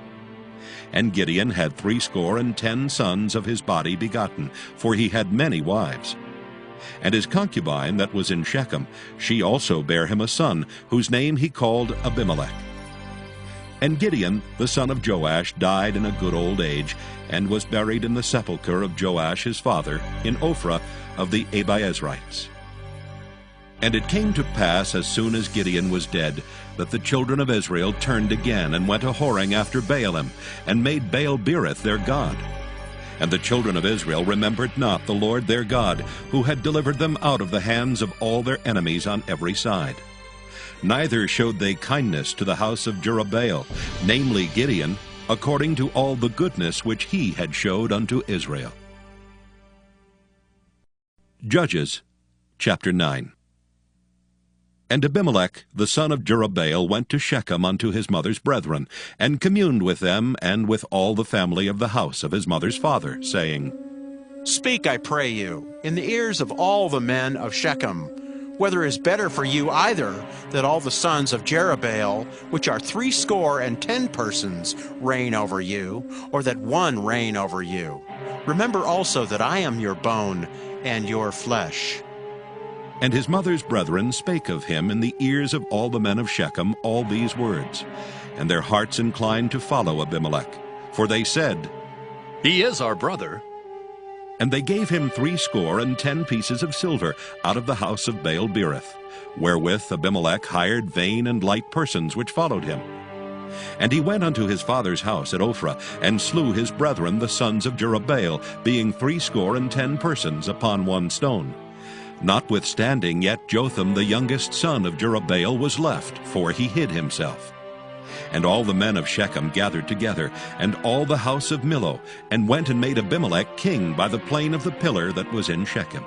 And Gideon had 70 sons of his body begotten, for he had many wives. And his concubine that was in Shechem, she also bare him a son, whose name he called Abimelech. And Gideon the son of Joash died in a good old age, and was buried in the sepulchre of Joash his father, in Ophrah of the Abiezrites. And it came to pass, as soon as Gideon was dead, that the children of Israel turned again, and went a-whoring after Baalim, and made Baal-berith their god. And the children of Israel remembered not the Lord their God, who had delivered them out of the hands of all their enemies on every side. Neither showed they kindness to the house of Jerubbaal, namely Gideon, according to all the goodness which he had showed unto Israel. Judges chapter 9. And Abimelech the son of Jerubbaal went to Shechem unto his mother's brethren, and communed with them, and with all the family of the house of his mother's father, saying, Speak, I pray you, in the ears of all the men of Shechem, whether it is better for you either that all the sons of Jerubbaal, which are 70 persons, reign over you, or that one reign over you. Remember also that I am your bone and your flesh. And his mother's brethren spake of him in the ears of all the men of Shechem all these words. And their hearts inclined to follow Abimelech. For they said, He is our brother. And they gave him 70 pieces of silver out of the house of Baal-berith, wherewith Abimelech hired vain and light persons which followed him. And he went unto his father's house at Ophrah, and slew his brethren the sons of Jerubbaal, being 70 persons upon one stone. Notwithstanding yet Jotham the youngest son of Jerubbaal was left, for he hid himself. And all the men of Shechem gathered together, and all the house of Millo, and went and made Abimelech king by the plain of the pillar that was in Shechem.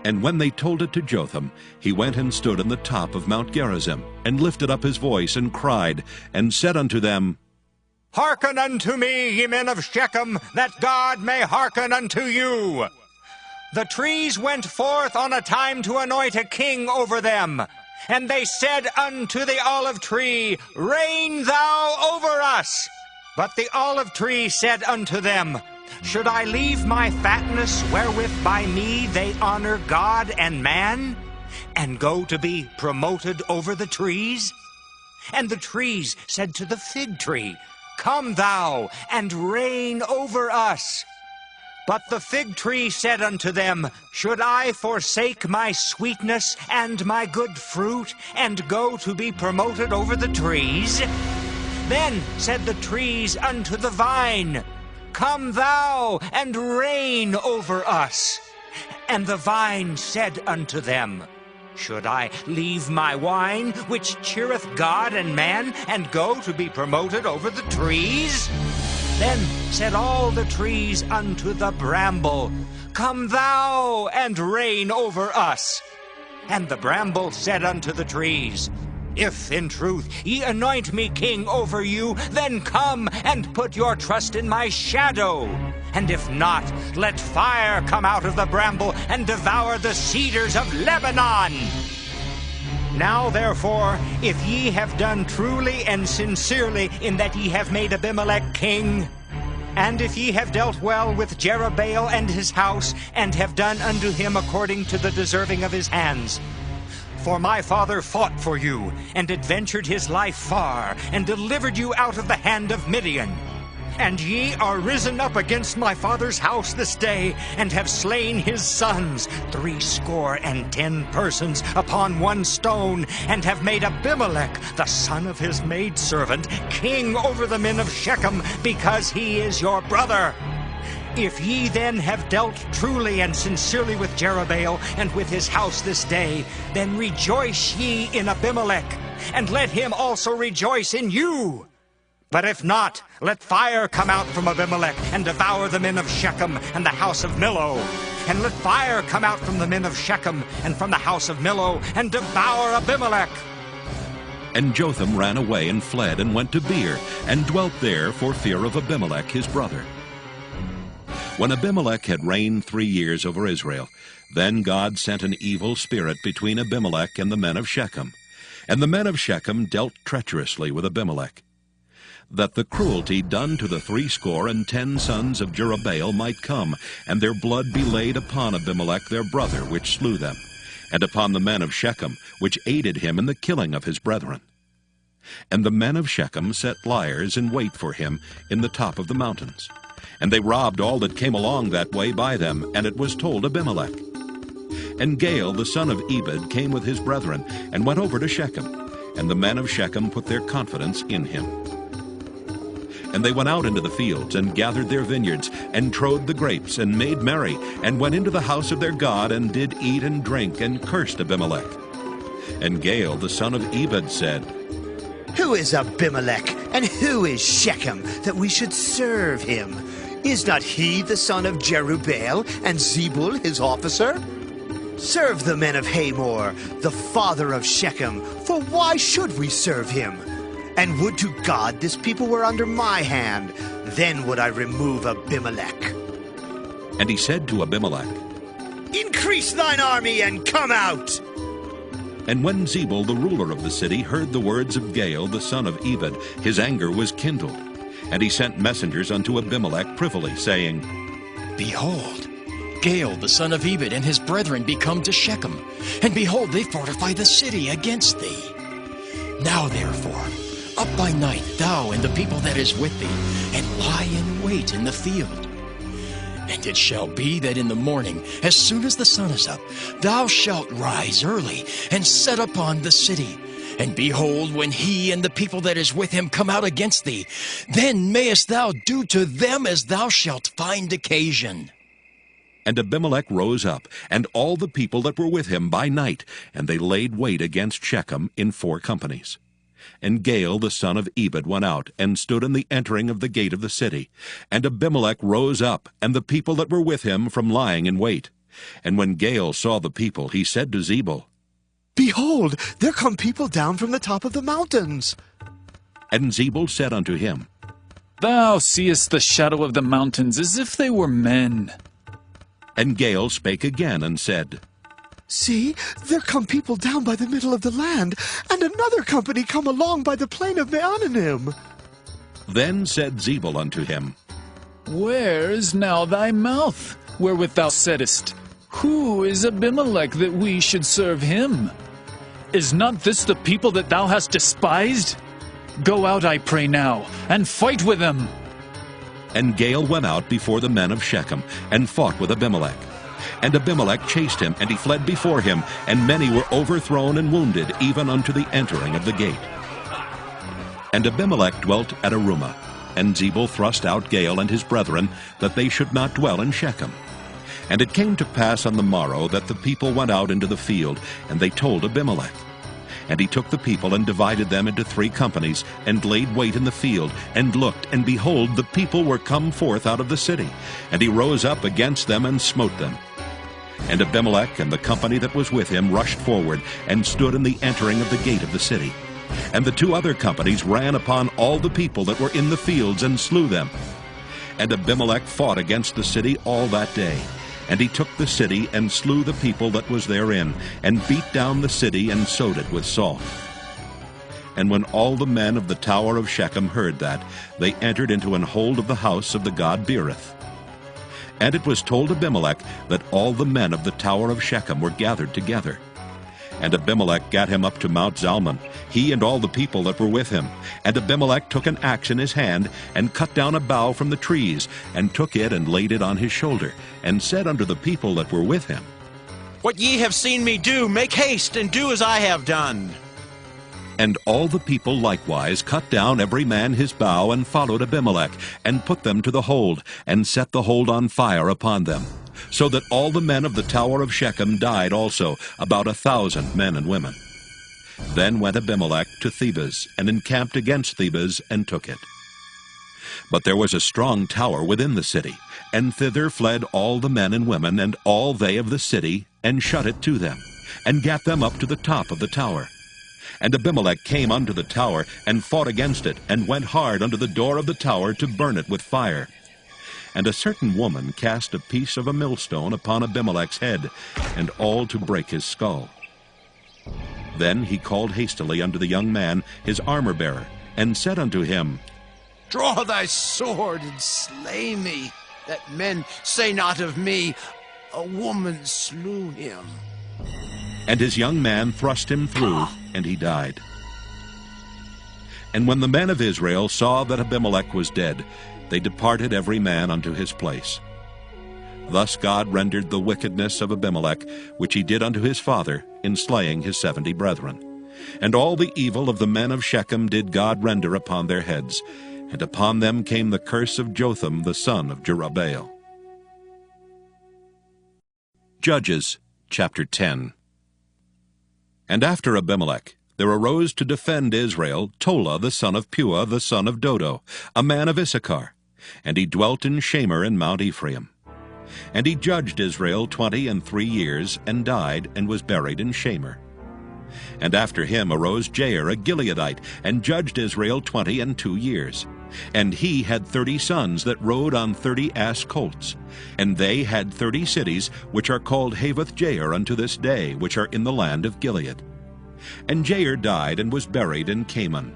And when they told it to Jotham, he went and stood on the top of Mount Gerizim, and lifted up his voice, and cried, and said unto them, Hearken unto me, ye men of Shechem, that God may hearken unto you. The trees went forth on a time to anoint a king over them. And they said unto the olive tree, Reign thou over us. But the olive tree said unto them, Should I leave my fatness wherewith by me they honor God and man, and go to be promoted over the trees? And the trees said to the fig tree, Come thou and reign over us. But the fig tree said unto them, Should I forsake my sweetness and my good fruit, and go to be promoted over the trees? Then said the trees unto the vine, Come thou and reign over us. And the vine said unto them, Should I leave my wine, which cheereth God and man, and go to be promoted over the trees? Then said all the trees unto the bramble, Come thou and reign over us. And the bramble said unto the trees, If in truth ye anoint me king over you, then come and put your trust in my shadow. And if not, let fire come out of the bramble and devour the cedars of Lebanon. Now therefore, if ye have done truly and sincerely in that ye have made Abimelech king, and if ye have dealt well with Jerubbaal and his house, and have done unto him according to the deserving of his hands, for my father fought for you, and adventured his life far, and delivered you out of the hand of Midian. And ye are risen up against my father's house this day, and have slain his sons, 70 persons upon one stone, and have made Abimelech, the son of his maidservant, king over the men of Shechem, because he is your brother. If ye then have dealt truly and sincerely with Jerubbaal and with his house this day, then rejoice ye in Abimelech, and let him also rejoice in you. But if not, let fire come out from Abimelech, and devour the men of Shechem and the house of Millo. And let fire come out from the men of Shechem and from the house of Millo, and devour Abimelech. And Jotham ran away and fled and went to Beer, and dwelt there for fear of Abimelech his brother. When Abimelech had reigned 3 years over Israel, then God sent an evil spirit between Abimelech and the men of Shechem. And the men of Shechem dealt treacherously with Abimelech, that the cruelty done to the 70 sons of Jerubbaal might come, and their blood be laid upon Abimelech their brother, which slew them, and upon the men of Shechem, which aided him in the killing of his brethren. And the men of Shechem set liers in wait for him in the top of the mountains. And they robbed all that came along that way by them, and it was told Abimelech. And Gael the son of Ebed came with his brethren, and went over to Shechem, and the men of Shechem put their confidence in him. And they went out into the fields, and gathered their vineyards, and trode the grapes, and made merry, and went into the house of their God, and did eat and drink, and cursed Abimelech. And Gael the son of Ebed said, Who is Abimelech, and who is Shechem, that we should serve him? Is not he the son of Jerubbaal, and Zebul his officer? Serve the men of Hamor, the father of Shechem, for why should we serve him? And would to God this people were under my hand, then would I remove Abimelech. And he said to Abimelech, Increase thine army, and come out. And when Zebul the ruler of the city heard the words of Gael the son of Ebed, his anger was kindled. And he sent messengers unto Abimelech privily, saying, Behold, Gael the son of Ebed and his brethren be come to Shechem, and behold, they fortify the city against thee. Now therefore, up by night, thou and the people that is with thee, and lie in wait in the field. And it shall be that in the morning, as soon as the sun is up, thou shalt rise early, and set upon the city. And behold, when he and the people that is with him come out against thee, then mayest thou do to them as thou shalt find occasion. And Abimelech rose up, and all the people that were with him by night, and they laid wait against Shechem in 4 companies. And Gael the son of Ebed went out, and stood in the entering of the gate of the city. And Abimelech rose up, and the people that were with him from lying in wait. And when Gael saw the people, he said to Zebul, Behold, there come people down from the top of the mountains. And Zebul said unto him, Thou seest the shadow of the mountains as if they were men. And Gael spake again and said, See, there come people down by the middle of the land, and another company come along by the plain of Meonanim. Then said Zebul unto him, Where is now thy mouth, wherewith thou saidest, Who is Abimelech that we should serve him? Is not this the people that thou hast despised? Go out, I pray now, and fight with them. And Gael went out before the men of Shechem, and fought with Abimelech. And Abimelech chased him, and he fled before him, and many were overthrown and wounded, even unto the entering of the gate. And Abimelech dwelt at Arumah, and Zebul thrust out Gael and his brethren, that they should not dwell in Shechem. And it came to pass on the morrow that the people went out into the field, and they told Abimelech. And he took the people and divided them into 3 companies, and laid wait in the field, and looked, and behold, the people were come forth out of the city. And he rose up against them and smote them. And Abimelech and the company that was with him rushed forward, and stood in the entering of the gate of the city. And the 2 other companies ran upon all the people that were in the fields, and slew them. And Abimelech fought against the city all that day. And he took the city, and slew the people that was therein, and beat down the city, and sowed it with salt. And when all the men of the tower of Shechem heard that, they entered into an hold of the house of the god Beerith. And it was told Abimelech that all the men of the tower of Shechem were gathered together. And Abimelech gat him up to Mount Zalmon, he and all the people that were with him. And Abimelech took an axe in his hand, and cut down a bough from the trees, and took it and laid it on his shoulder, and said unto the people that were with him, What ye have seen me do, make haste, and do as I have done. And all the people likewise cut down every man his bough, and followed Abimelech, and put them to the hold, and set the hold on fire upon them. So that all the men of the tower of Shechem died also, about 1,000 men and women. Then went Abimelech to Thebez, and encamped against Thebez, and took it. But there was a strong tower within the city, and thither fled all the men and women, and all they of the city, and shut it to them, and gat them up to the top of the tower. And Abimelech came unto the tower, and fought against it, and went hard unto the door of the tower to burn it with fire. And a certain woman cast a piece of a millstone upon Abimelech's head, and all to break his skull. Then he called hastily unto the young man, his armor-bearer, and said unto him, Draw thy sword, and slay me, that men say not of me, A woman slew him. And his young man thrust him through, and he died. And when the men of Israel saw that Abimelech was dead, they departed every man unto his place. Thus God rendered the wickedness of Abimelech, which he did unto his father, in slaying his 70 brethren. And all the evil of the men of Shechem did God render upon their heads, and upon them came the curse of Jotham the son of Jerubbaal. Judges chapter 10. And after Abimelech, there arose to defend Israel Tola the son of Puah the son of Dodo, a man of Issachar, and he dwelt in Shamir in Mount Ephraim. And he judged Israel 23 years, and died, and was buried in Shamir. And after him arose Jair a Gileadite, and judged Israel 22 years. And he had 30 sons that rode on 30 ass colts. And they had 30 cities, which are called Havoth Jair unto this day, which are in the land of Gilead. And Jair died, and was buried in Caman.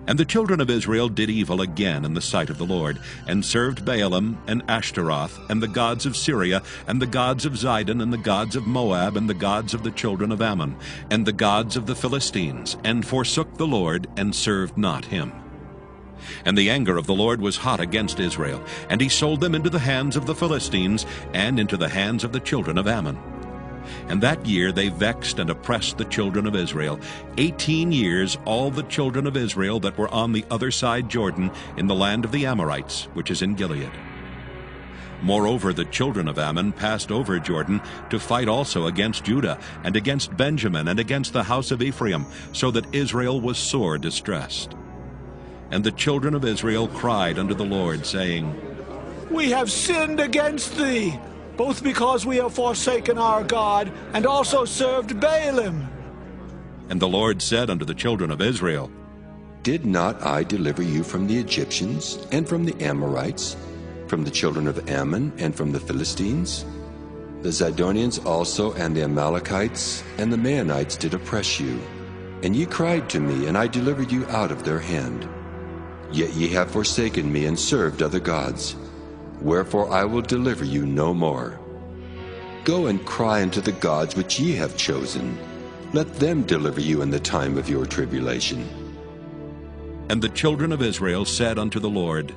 And the children of Israel did evil again in the sight of the Lord, and served Baalim and Ashtaroth, and the gods of Syria, and the gods of Zidon, and the gods of Moab, and the gods of the children of Ammon, and the gods of the Philistines, and forsook the Lord, and served not him. And the anger of the Lord was hot against Israel, and he sold them into the hands of the Philistines, and into the hands of the children of Ammon. And that year they vexed and oppressed the children of Israel. 18 years all the children of Israel that were on the other side Jordan, in the land of the Amorites, which is in Gilead. Moreover, the children of Ammon passed over Jordan to fight also against Judah, and against Benjamin, and against the house of Ephraim, so that Israel was sore distressed. And the children of Israel cried unto the Lord, saying, We have sinned against thee, both because we have forsaken our God, and also served Baalim. And the Lord said unto the children of Israel, Did not I deliver you from the Egyptians, and from the Amorites, from the children of Ammon, and from the Philistines? The Zidonians also and the Amalekites and the Maonites did oppress you. And ye cried to me, and I delivered you out of their hand. Yet ye have forsaken me and served other gods. Wherefore I will deliver you no more. Go and cry unto the gods which ye have chosen. Let them deliver you in the time of your tribulation. And the children of Israel said unto the Lord,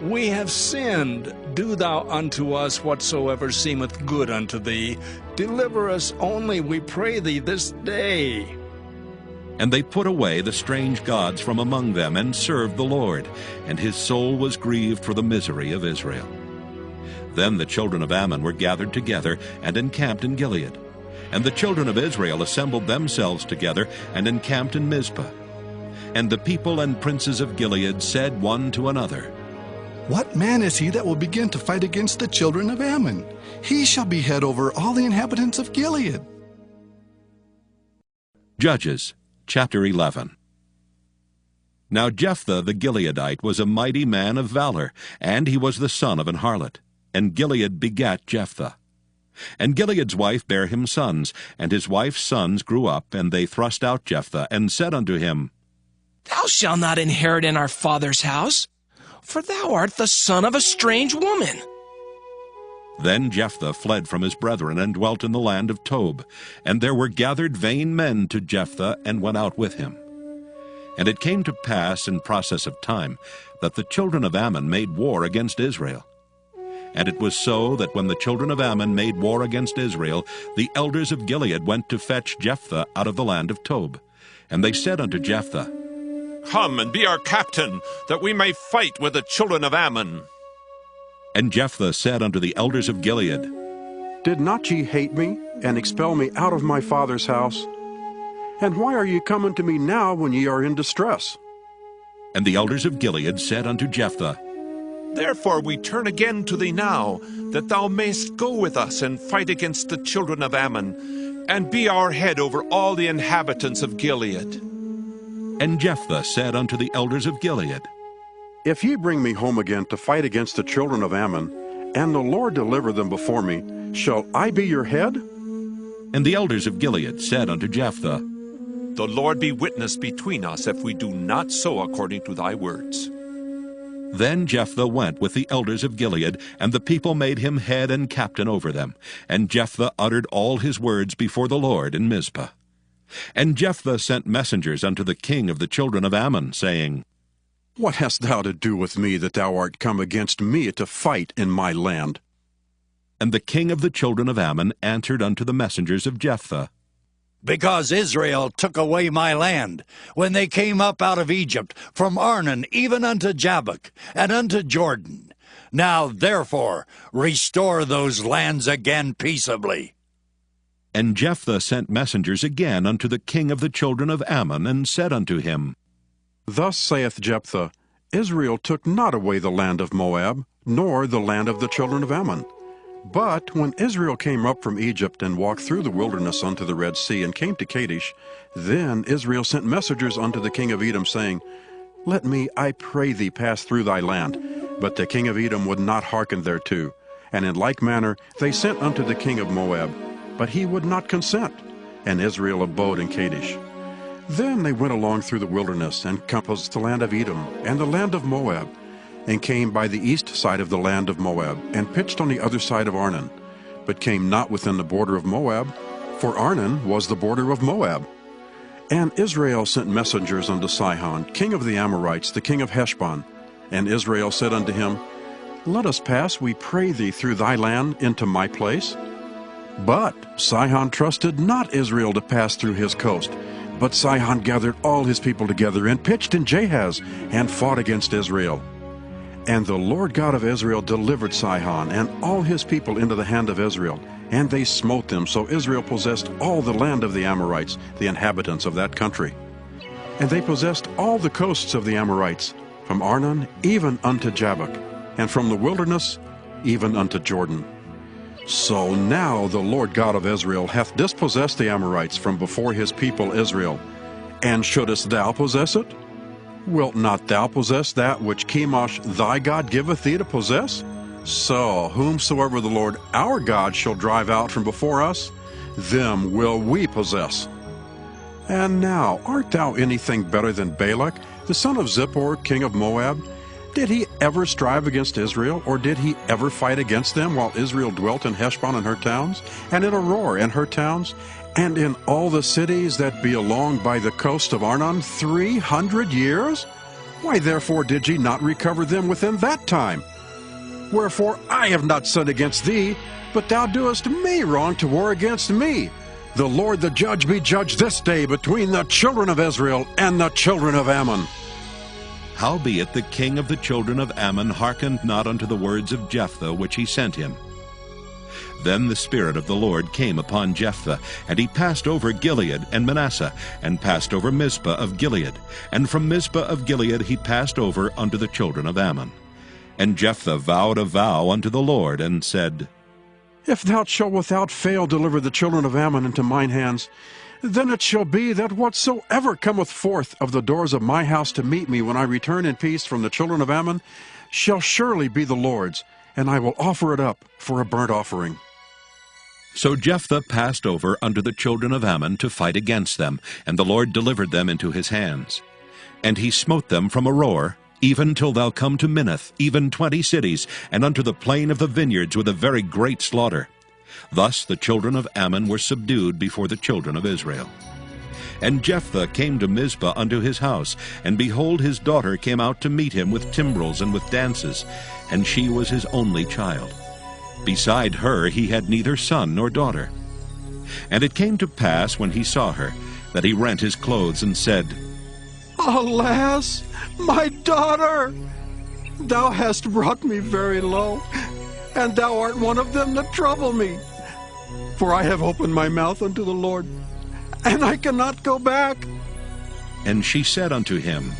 We have sinned. Do thou unto us whatsoever seemeth good unto thee. Deliver us only, we pray thee, this day. And they put away the strange gods from among them, and served the Lord, and his soul was grieved for the misery of Israel. Then the children of Ammon were gathered together, and encamped in Gilead. And the children of Israel assembled themselves together, and encamped in Mizpah. And the people and princes of Gilead said one to another, What man is he that will begin to fight against the children of Ammon? He shall be head over all the inhabitants of Gilead. Judges chapter 11. Now Jephthah the Gileadite was a mighty man of valor, and he was the son of an harlot. And Gilead begat Jephthah. And Gilead's wife bare him sons, and his wife's sons grew up, and they thrust out Jephthah, and said unto him, Thou shalt not inherit in our father's house, for thou art the son of a strange woman. Then Jephthah fled from his brethren, and dwelt in the land of Tob. And there were gathered vain men to Jephthah, and went out with him. And it came to pass in process of time, that the children of Ammon made war against Israel. And it was so that when the children of Ammon made war against Israel, the elders of Gilead went to fetch Jephthah out of the land of Tob. And they said unto Jephthah, Come and be our captain, that we may fight with the children of Ammon. And Jephthah said unto the elders of Gilead, Did not ye hate me, and expel me out of my father's house? And why are ye come unto me now when ye are in distress? And the elders of Gilead said unto Jephthah, Therefore we turn again to thee now, that thou mayst go with us and fight against the children of Ammon, and be our head over all the inhabitants of Gilead. And Jephthah said unto the elders of Gilead, If ye bring me home again to fight against the children of Ammon, and the Lord deliver them before me, shall I be your head? And the elders of Gilead said unto Jephthah, The Lord be witness between us if we do not so according to thy words. Then Jephthah went with the elders of Gilead, and the people made him head and captain over them. And Jephthah uttered all his words before the Lord in Mizpah. And Jephthah sent messengers unto the king of the children of Ammon, saying, What hast thou to do with me, that thou art come against me to fight in my land? And the king of the children of Ammon answered unto the messengers of Jephthah, Because Israel took away my land, when they came up out of Egypt, from Arnon even unto Jabbok, and unto Jordan. Now therefore restore those lands again peaceably. And Jephthah sent messengers again unto the king of the children of Ammon, and said unto him, Thus saith Jephthah, Israel took not away the land of Moab, nor the land of the children of Ammon. But when Israel came up from Egypt, and walked through the wilderness unto the Red Sea, and came to Kadesh, then Israel sent messengers unto the king of Edom, saying, Let me, I pray thee, pass through thy land. But the king of Edom would not hearken thereto. And in like manner they sent unto the king of Moab, but he would not consent. And Israel abode in Kadesh. Then they went along through the wilderness, and compassed the land of Edom, and the land of Moab, and came by the east side of the land of Moab, and pitched on the other side of Arnon, but came not within the border of Moab, for Arnon was the border of Moab. And Israel sent messengers unto Sihon, king of the Amorites, the king of Heshbon. And Israel said unto him, Let us pass, we pray thee, through thy land into my place. But Sihon trusted not Israel to pass through his coast. But Sihon gathered all his people together, and pitched in Jahaz, and fought against Israel. And the Lord God of Israel delivered Sihon and all his people into the hand of Israel, and they smote them, so Israel possessed all the land of the Amorites, the inhabitants of that country. And they possessed all the coasts of the Amorites, from Arnon even unto Jabbok, and from the wilderness even unto Jordan. So now the Lord God of Israel hath dispossessed the Amorites from before his people Israel. And shouldest thou possess it? Wilt not thou possess that which Chemosh thy God giveth thee to possess? So whomsoever the Lord our God shall drive out from before us, them will we possess. And now, art thou anything better than Balak, the son of Zippor, king of Moab? Did he ever strive against Israel, or did he ever fight against them while Israel dwelt in Heshbon and her towns, and in Aroer and her towns, and in all the cities that be along by the coast of Arnon 300 years? Why therefore did ye not recover them within that time? Wherefore I have not sinned against thee, but thou doest me wrong to war against me. The Lord the judge be judged this day between the children of Israel and the children of Ammon. Howbeit the king of the children of Ammon hearkened not unto the words of Jephthah which he sent him. Then the Spirit of the Lord came upon Jephthah, and he passed over Gilead and Manasseh, and passed over Mizpah of Gilead. And from Mizpah of Gilead he passed over unto the children of Ammon. And Jephthah vowed a vow unto the Lord, and said, If thou shalt without fail deliver the children of Ammon into mine hands, then it shall be that whatsoever cometh forth of the doors of my house to meet me when I return in peace from the children of Ammon shall surely be the Lord's, and I will offer it up for a burnt offering. So Jephthah passed over unto the children of Ammon to fight against them, and the Lord delivered them into his hands. And he smote them from Aroer, even till thou come to Minnith, even 20 cities, and unto the plain of the vineyards with a very great slaughter. Thus the children of Ammon were subdued before the children of Israel. And Jephthah came to Mizpah unto his house, and behold, his daughter came out to meet him with timbrels and with dances, and she was his only child. Beside her he had neither son nor daughter. And it came to pass, when he saw her, that he rent his clothes, and said, Alas, my daughter! Thou hast brought me very low, and thou art one of them that trouble me. For I have opened my mouth unto the Lord, and I cannot go back. And she said unto him,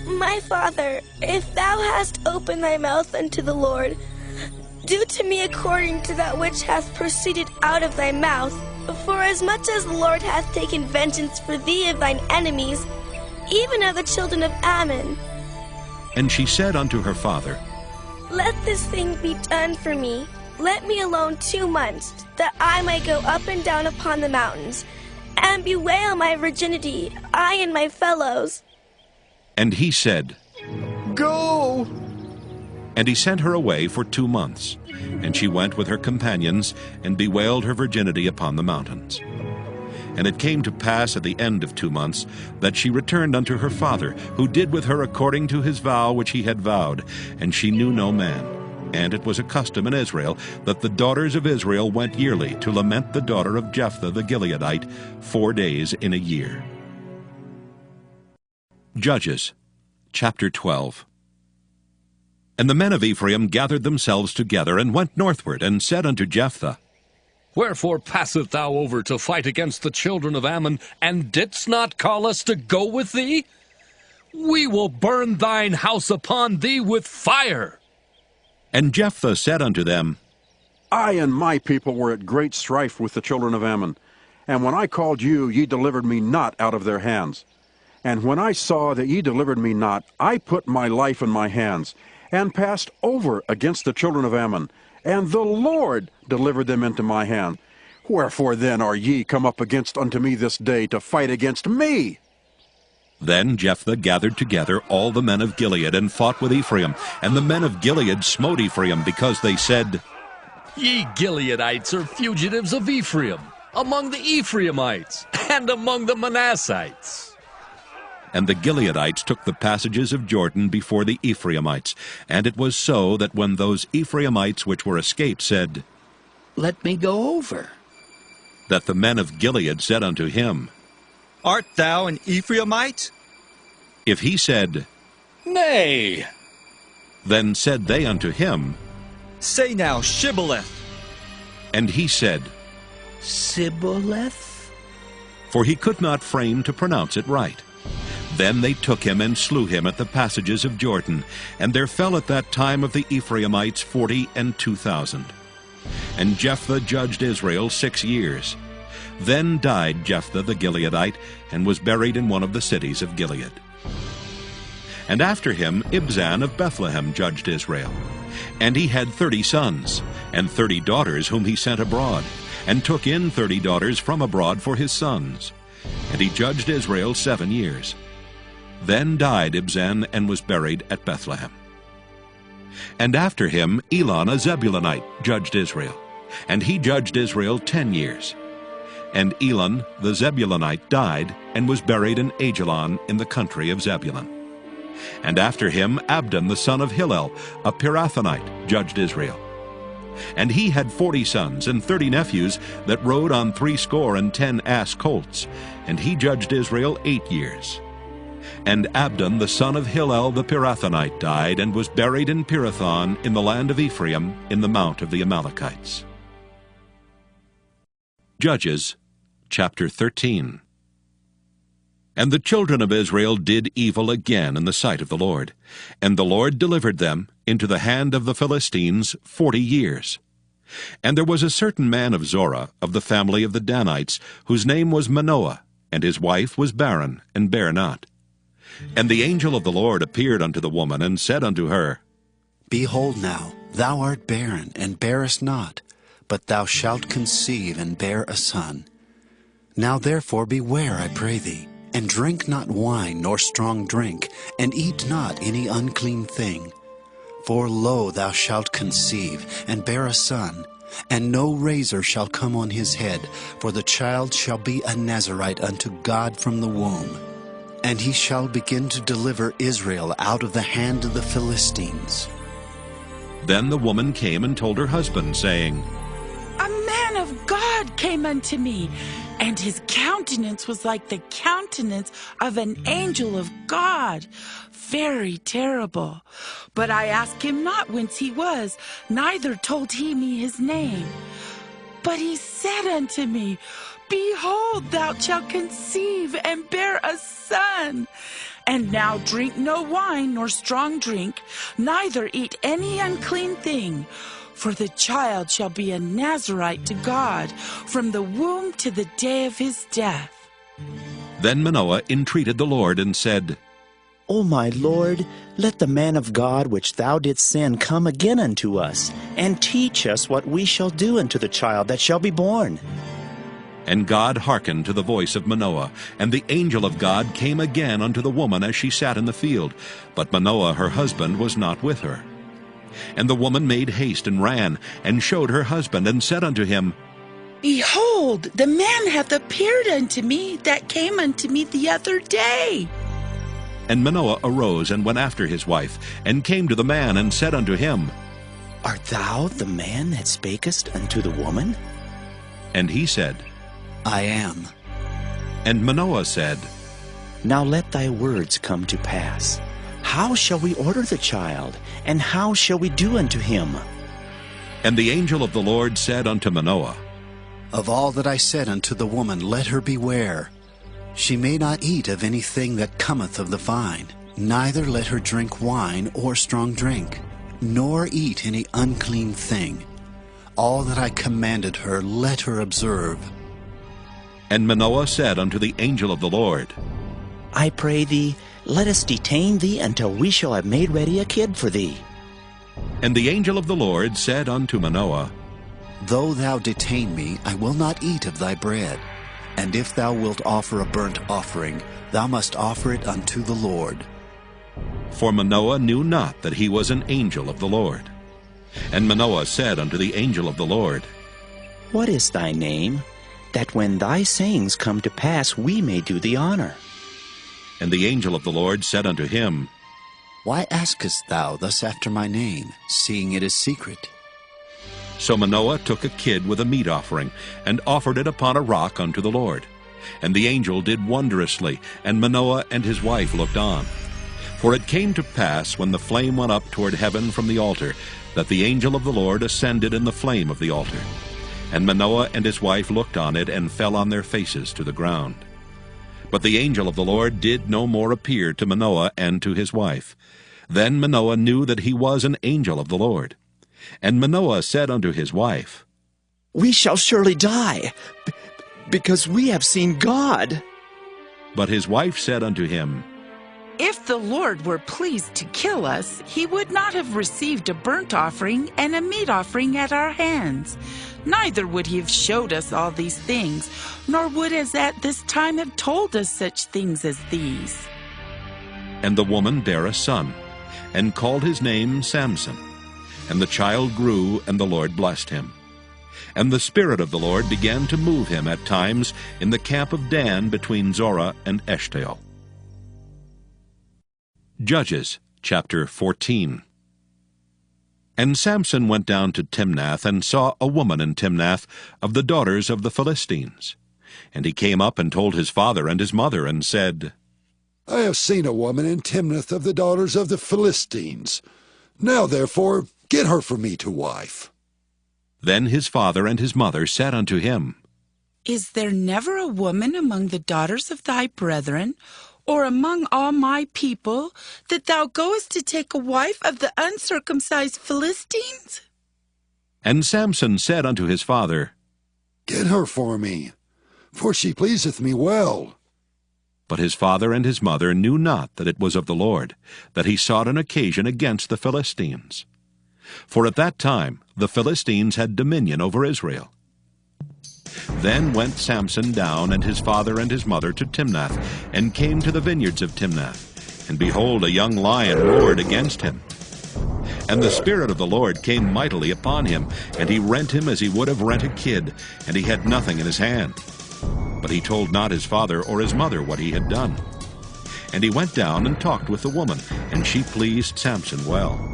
My father, if thou hast opened thy mouth unto the Lord, do to me according to that which hath proceeded out of thy mouth. For as much as the Lord hath taken vengeance for thee of thine enemies, even of the children of Ammon. And she said unto her father, Let this thing be done for me. Let me alone 2 months, that I may go up and down upon the mountains, and bewail my virginity, I and my fellows. And he said, Go! And he sent her away for 2 months. And she went with her companions, and bewailed her virginity upon the mountains. And it came to pass at the end of 2 months, that she returned unto her father, who did with her according to his vow which he had vowed, and she knew no man. And it was a custom in Israel, that the daughters of Israel went yearly to lament the daughter of Jephthah the Gileadite 4 days in a year. Judges, chapter 12. And the men of Ephraim gathered themselves together, and went northward, and said unto Jephthah, Wherefore passest thou over to fight against the children of Ammon, and didst not call us to go with thee? We will burn thine house upon thee with fire. And Jephthah said unto them, I and my people were at great strife with the children of Ammon, and when I called you, ye delivered me not out of their hands. And when I saw that ye delivered me not, I put my life in my hands, and passed over against the children of Ammon, and the Lord delivered them into my hand. Wherefore then are ye come up against unto me this day to fight against me? Then Jephthah gathered together all the men of Gilead, and fought with Ephraim. And the men of Gilead smote Ephraim, because they said, Ye Gileadites are fugitives of Ephraim, among the Ephraimites, and among the Manassites. And the Gileadites took the passages of Jordan before the Ephraimites. And it was so, that when those Ephraimites which were escaped said, Let me go over, that the men of Gilead said unto him, Art thou an Ephraimite? If he said, Nay. Then said they unto him, Say now, Shibboleth. And he said, Sibboleth? For he could not frame to pronounce it right. Then they took him and slew him at the passages of Jordan, and there fell at that time of the Ephraimites 42,000. And Jephthah judged Israel 6 years. Then died Jephthah the Gileadite, and was buried in one of the cities of Gilead. And after him Ibzan of Bethlehem judged Israel. And he had 30 sons, and 30 daughters whom he sent abroad, and took in 30 daughters from abroad for his sons. And he judged Israel 7 years. Then died Ibzan, and was buried at Bethlehem. And after him Elon a Zebulunite judged Israel, and he judged Israel 10 years. And Elon the Zebulunite died, and was buried in Ajalon in the country of Zebulun. And after him Abdon the son of Hillel, a Pirathonite, judged Israel. And he had 40 sons and 30 nephews that rode on 70 ass colts, and he judged Israel 8 years. And Abdon the son of Hillel the Pirathonite died, and was buried in Pirathon in the land of Ephraim, in the mount of the Amalekites. Judges chapter 13. And the children of Israel did evil again in the sight of the Lord, and the Lord delivered them into the hand of the Philistines 40 years. And there was a certain man of Zorah, of the family of the Danites, whose name was Manoah, and his wife was barren, and bare not. And the angel of the Lord appeared unto the woman, and said unto her, Behold now, thou art barren, and bearest not, but thou shalt conceive, and bear a son. Now therefore beware, I pray thee, and drink not wine nor strong drink, and eat not any unclean thing. For lo, thou shalt conceive, and bear a son, and no razor shall come on his head, for the child shall be a Nazarite unto God from the womb. And he shall begin to deliver Israel out of the hand of the Philistines. Then the woman came and told her husband, saying, A man of God came unto me, and his countenance was like the countenance of an angel of God, very terrible. But I asked him not whence he was, neither told he me his name. But he said unto me, Behold, thou shalt conceive, and bear a son. And now drink no wine nor strong drink, neither eat any unclean thing. For the child shall be a Nazarite to God from the womb to the day of his death. Then Manoah entreated the Lord, and said, O my Lord, let the man of God which thou didst send come again unto us, and teach us what we shall do unto the child that shall be born. And God hearkened to the voice of Manoah, and the angel of God came again unto the woman as she sat in the field. But Manoah her husband was not with her. And the woman made haste, and ran, and showed her husband, and said unto him, Behold, the man hath appeared unto me that came unto me the other day. And Manoah arose, and went after his wife, and came to the man, and said unto him, Art thou the man that spakest unto the woman? And he said, I am. And Manoah said, Now let thy words come to pass. How shall we order the child, and how shall we do unto him? And the angel of the Lord said unto Manoah, Of all that I said unto the woman, let her beware. She may not eat of anything that cometh of the vine, neither let her drink wine or strong drink, nor eat any unclean thing. All that I commanded her, let her observe. And Manoah said unto the angel of the Lord, I pray thee, let us detain thee until we shall have made ready a kid for thee. And the angel of the Lord said unto Manoah, Though thou detain me, I will not eat of thy bread. And if thou wilt offer a burnt offering, thou must offer it unto the Lord. For Manoah knew not that he was an angel of the Lord. And Manoah said unto the angel of the Lord, What is thy name, that when thy sayings come to pass we may do thee honor? And the angel of the Lord said unto him, Why askest thou thus after my name, seeing it is secret? So Manoah took a kid with a meat offering, and offered it upon a rock unto the Lord. And the angel did wondrously, and Manoah and his wife looked on. For it came to pass, when the flame went up toward heaven from the altar, that the angel of the Lord ascended in the flame of the altar. And Manoah and his wife looked on it, and fell on their faces to the ground. But the angel of the Lord did no more appear to Manoah and to his wife. Then Manoah knew that he was an angel of the Lord. And Manoah said unto his wife, We shall surely die, because we have seen God. But his wife said unto him, If the Lord were pleased to kill us, he would not have received a burnt offering and a meat offering at our hands. Neither would he have showed us all these things, nor would as at this time have told us such things as these. And the woman bare a son, and called his name Samson. And the child grew, and the Lord blessed him. And the Spirit of the Lord began to move him at times in the camp of Dan between Zorah and Eshtaol. Judges chapter 14. And Samson went down to Timnath, and saw a woman in Timnath of the daughters of the Philistines. And he came up and told his father and his mother, and said, I have seen a woman in Timnath of the daughters of the Philistines. Now therefore get her for me to wife. Then his father and his mother said unto him, Is there never a woman among the daughters of thy brethren, or among all my people, that thou goest to take a wife of the uncircumcised Philistines? And Samson said unto his father, Get her for me, for she pleaseth me well. But his father and his mother knew not that it was of the Lord, that he sought an occasion against the Philistines. For at that time the Philistines had dominion over Israel. Then went Samson down and his father and his mother to Timnath, and came to the vineyards of Timnath. And behold, a young lion roared against him. And the Spirit of the Lord came mightily upon him, and he rent him as he would have rent a kid, and he had nothing in his hand. But he told not his father or his mother what he had done. And he went down and talked with the woman, and she pleased Samson well.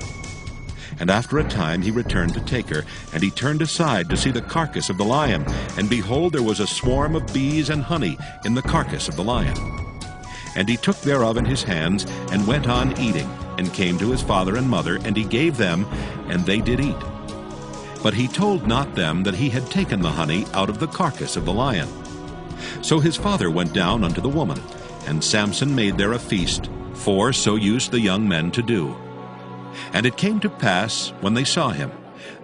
And after a time he returned to take her, and he turned aside to see the carcass of the lion, and behold, there was a swarm of bees and honey in the carcass of the lion. And he took thereof in his hands, and went on eating, and came to his father and mother, and he gave them, and they did eat. But he told not them that he had taken the honey out of the carcass of the lion. So his father went down unto the woman, and Samson made there a feast, for so used the young men to do. And it came to pass, when they saw him,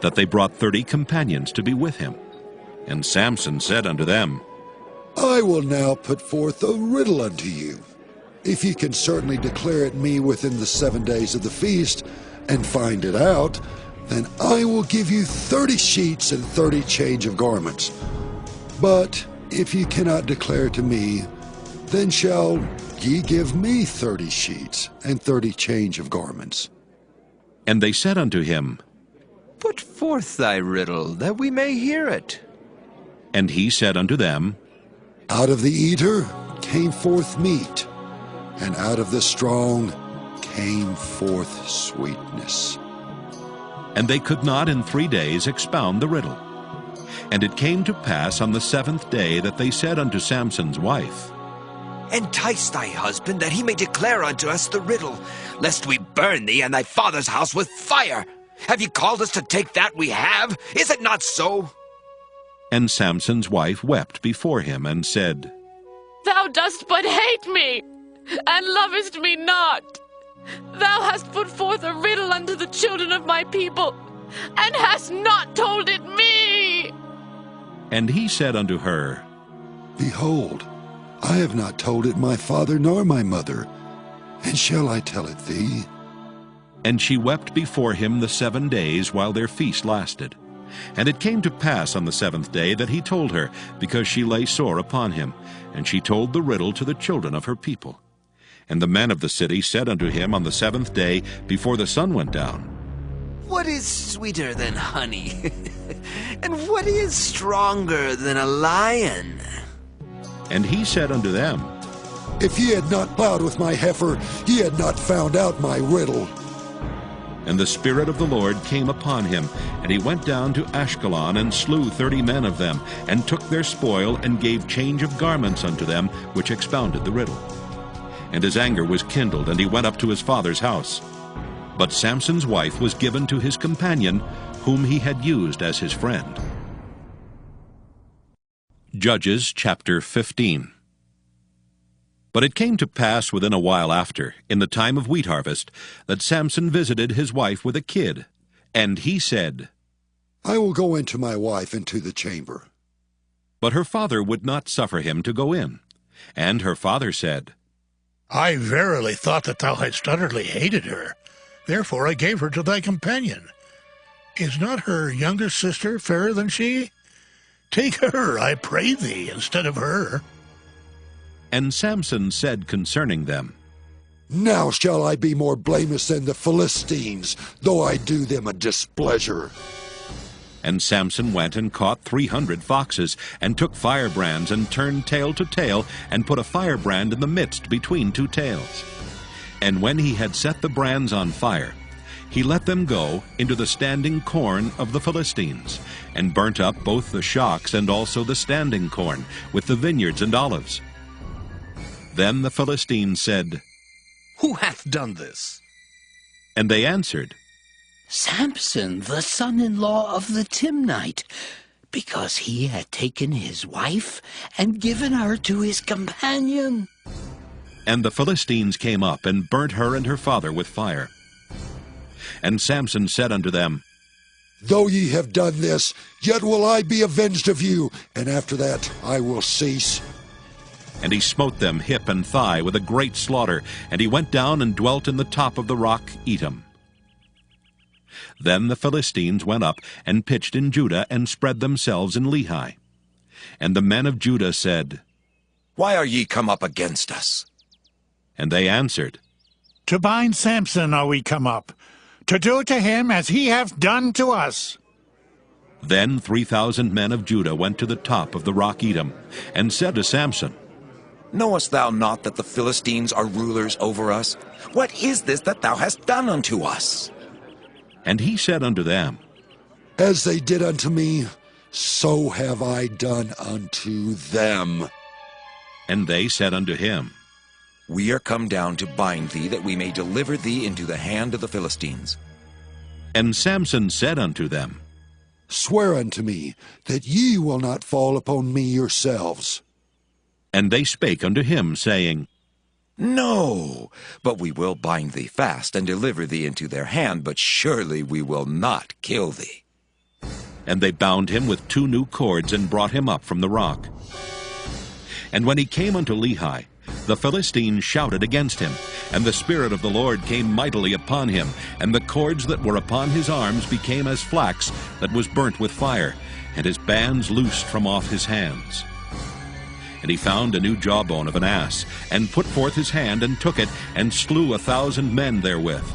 that they brought 30 companions to be with him. And Samson said unto them, I will now put forth a riddle unto you. If ye can certainly declare it me within the 7 days of the feast, and find it out, then I will give you 30 sheets and 30 change of garments. But if ye cannot declare to me, then shall ye give me 30 sheets and 30 change of garments. And they said unto him, Put forth thy riddle, that we may hear it. And he said unto them, Out of the eater came forth meat, and out of the strong came forth sweetness. And they could not in 3 days expound the riddle. And it came to pass on the 7th day that they said unto Samson's wife, Entice thy husband, that he may declare unto us the riddle, lest we burn thee and thy father's house with fire. Have ye called us to take that we have? Is it not so? And Samson's wife wept before him, and said, Thou dost but hate me, and lovest me not. Thou hast put forth a riddle unto the children of my people, and hast not told it me. And he said unto her, Behold, I have not told it my father nor my mother, and shall I tell it thee? And she wept before him the 7 days while their feast lasted. And it came to pass on the 7th day that he told her, because she lay sore upon him. And she told the riddle to the children of her people. And the men of the city said unto him on the 7th day, before the sun went down, What is sweeter than honey? And what is stronger than a lion? And he said unto them, If ye had not plowed with my heifer, ye had not found out my riddle. And the Spirit of the Lord came upon him, and he went down to Ashkelon, and slew 30 men of them, and took their spoil, and gave change of garments unto them, which expounded the riddle. And his anger was kindled, and he went up to his father's house. But Samson's wife was given to his companion, whom he had used as his friend. Judges chapter 15. But it came to pass within a while after, in the time of wheat harvest, that Samson visited his wife with a kid. And he said, I will go into my wife into the chamber. But her father would not suffer him to go in. And her father said, I verily thought that thou hadst utterly hated her. Therefore I gave her to thy companion. Is not her younger sister fairer than she? Take her, I pray thee, instead of her. And Samson said concerning them, Now shall I be more blameless than the Philistines, though I do them a displeasure. And Samson went and caught 300 foxes, and took firebrands, and turned tail to tail, and put a firebrand in the midst between two tails. And when he had set the brands on fire, he let them go into the standing corn of the Philistines, and burnt up both the shocks and also the standing corn, with the vineyards and olives. Then the Philistines said, Who hath done this? And they answered, Samson, the son-in-law of the Timnite, because he had taken his wife and given her to his companion. And the Philistines came up, and burnt her and her father with fire. And Samson said unto them, Though ye have done this, yet will I be avenged of you, and after that I will cease. And he smote them hip and thigh with a great slaughter, and he went down and dwelt in the top of the rock Etam. Then the Philistines went up and pitched in Judah, and spread themselves in Lehi. And the men of Judah said, Why are ye come up against us? And they answered, To bind Samson are we come up, to do to him as he hath done to us. Then 3,000 men of Judah went to the top of the rock Etam, and said to Samson, Knowest thou not that the Philistines are rulers over us? What is this that thou hast done unto us? And he said unto them, As they did unto me, so have I done unto them. And they said unto him, We are come down to bind thee, that we may deliver thee into the hand of the Philistines. And Samson said unto them, Swear unto me that ye will not fall upon me yourselves. And they spake unto him, saying, No, but we will bind thee fast, and deliver thee into their hand, but surely we will not kill thee. And they bound him with 2 new cords, and brought him up from the rock. And when he came unto Lehi, the Philistines shouted against him, and the Spirit of the Lord came mightily upon him, and the cords that were upon his arms became as flax that was burnt with fire, and his bands loosed from off his hands. And he found a new jawbone of an ass, and put forth his hand, and took it, and slew 1,000 men therewith.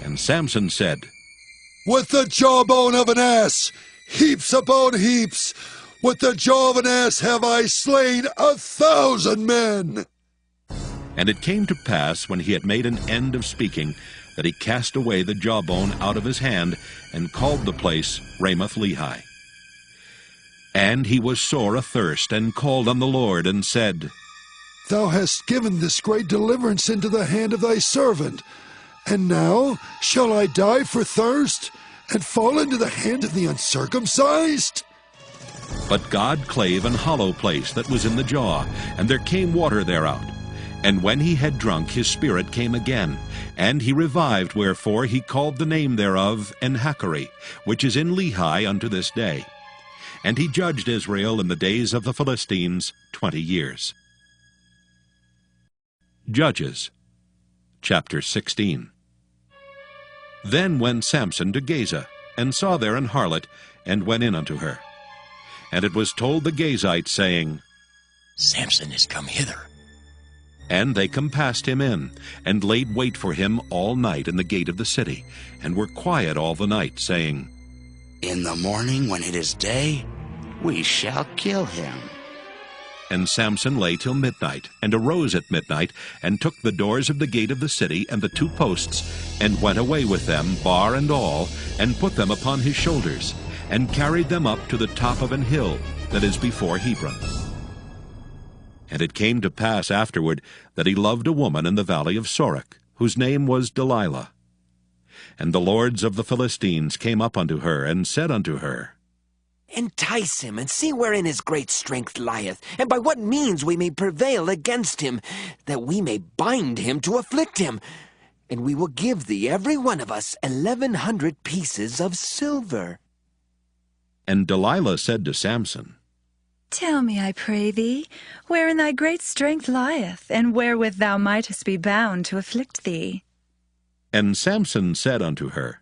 And Samson said, With the jawbone of an ass, heaps upon heaps, with the jaw of an ass have I slain 1,000 men. And it came to pass, when he had made an end of speaking, that he cast away the jawbone out of his hand, and called the place Ramath-Lehi. And he was sore athirst, and called on the Lord, and said, Thou hast given this great deliverance into the hand of thy servant, and now shall I die for thirst, and fall into the hand of the uncircumcised? But God clave an hollow place that was in the jaw, and there came water thereout. And when he had drunk, his spirit came again, and he revived, wherefore he called the name thereof Enhakkore, which is in Lehi unto this day. And he judged Israel in the days of the Philistines 20 years. Judges, chapter 16. Then went Samson to Gaza, and saw there an harlot, and went in unto her. And it was told the Gazites, saying, Samson is come hither. And they compassed him in, and laid wait for him all night in the gate of the city, and were quiet all the night, saying, In the morning, when it is day, we shall kill him. And Samson lay till midnight, and arose at midnight, and took the doors of the gate of the city and the 2 posts, and went away with them, bar and all, and put them upon his shoulders, and carried them up to the top of an hill that is before Hebron. And it came to pass afterward that he loved a woman in the valley of Sorek, whose name was Delilah. And the lords of the Philistines came up unto her, and said unto her, Entice him, and see wherein his great strength lieth, and by what means we may prevail against him, that we may bind him to afflict him. And we will give thee every one of us 1,100 pieces of silver. And Delilah said to Samson, Tell me, I pray thee, wherein thy great strength lieth, and wherewith thou mightest be bound to afflict thee. And Samson said unto her,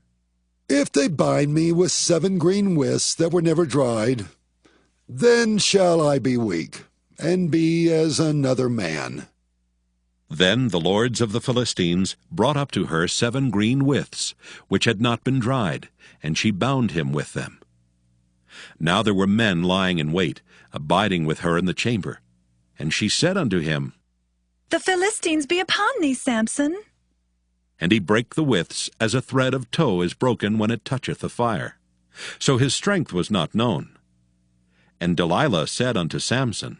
If they bind me with 7 green withs that were never dried, then shall I be weak, and be as another man. Then the lords of the Philistines brought up to her 7 green withs, which had not been dried, and she bound him with them. Now there were men lying in wait, abiding with her in the chamber. And she said unto him, The Philistines be upon thee, Samson. And he brake the withs, as a thread of tow is broken when it toucheth the fire. So his strength was not known. And Delilah said unto Samson,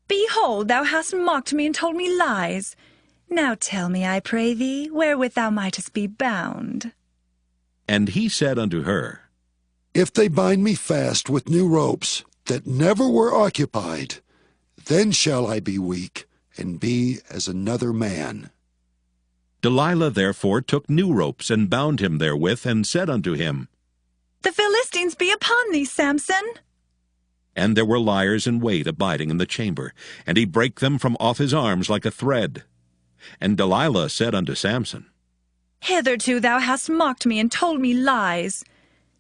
Behold, thou hast mocked me and told me lies. Now tell me, I pray thee, wherewith thou mightest be bound. And he said unto her, If they bind me fast with new ropes that never were occupied, then shall I be weak, and be as another man. Delilah therefore took new ropes, and bound him therewith, and said unto him, The Philistines be upon thee, Samson. And there were liers in wait abiding in the chamber, and he brake them from off his arms like a thread. And Delilah said unto Samson, Hitherto thou hast mocked me and told me lies.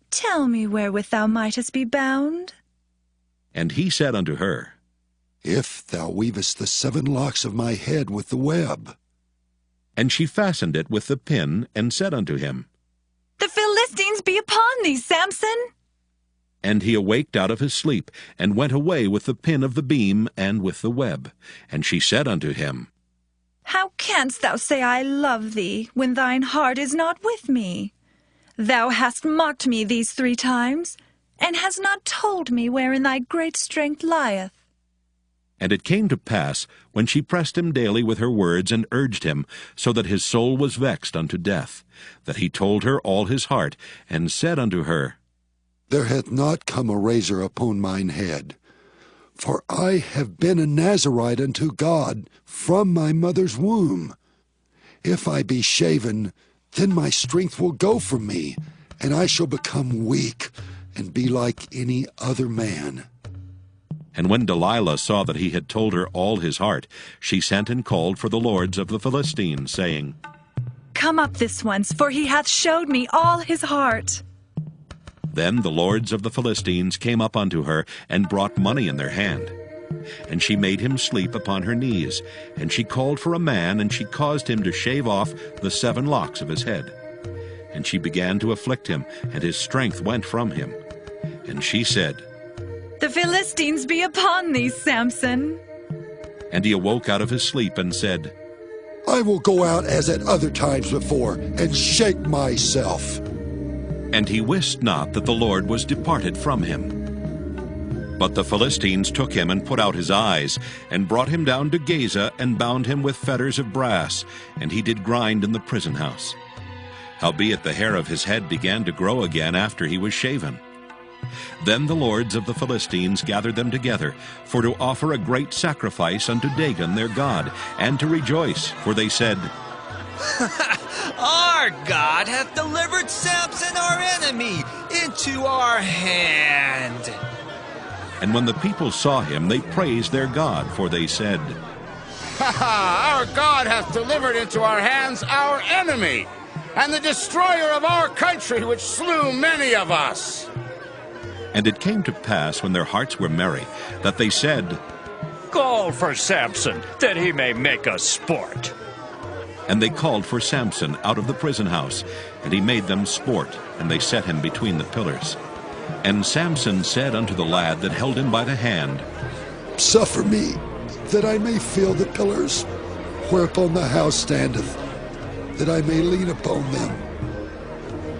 Tell me wherewith thou mightest be bound. And he said unto her, If thou weavest the 7 locks of my head with the web. And she fastened it with the pin, and said unto him, The Philistines be upon thee, Samson. And he awaked out of his sleep, and went away with the pin of the beam and with the web. And she said unto him, How canst thou say I love thee, when thine heart is not with me? Thou hast mocked me these 3 times, and hast not told me wherein thy great strength lieth. And it came to pass, when she pressed him daily with her words, and urged him, so that his soul was vexed unto death, that he told her all his heart, and said unto her, There hath not come a razor upon mine head, for I have been a Nazarite unto God from my mother's womb. If I be shaven, then my strength will go from me, and I shall become weak, and be like any other man. And when Delilah saw that he had told her all his heart, she sent and called for the lords of the Philistines, saying, Come up this once, for he hath showed me all his heart. Then the lords of the Philistines came up unto her, and brought money in their hand. And she made him sleep upon her knees, and she called for a man, and she caused him to shave off the 7 locks of his head. And she began to afflict him, and his strength went from him. And she said, The Philistines be upon thee, Samson. And he awoke out of his sleep, and said, I will go out as at other times before, and shake myself. And he wist not that the Lord was departed from him. But the Philistines took him, and put out his eyes, and brought him down to Gaza, and bound him with fetters of brass, and he did grind in the prison house. Howbeit the hair of his head began to grow again after he was shaven. Then the lords of the Philistines gathered them together, for to offer a great sacrifice unto Dagon their god, and to rejoice, for they said, Our God hath delivered Samson our enemy into our hand. And when the people saw him, they praised their God, for they said, Our God hath delivered into our hands our enemy, and the destroyer of our country, which slew many of us. And it came to pass, when their hearts were merry, that they said, Call for Samson, that he may make us sport. And they called for Samson out of the prison house, and he made them sport, and they set him between the pillars. And Samson said unto the lad that held him by the hand, Suffer me, that I may feel the pillars, whereupon the house standeth, that I may lean upon them.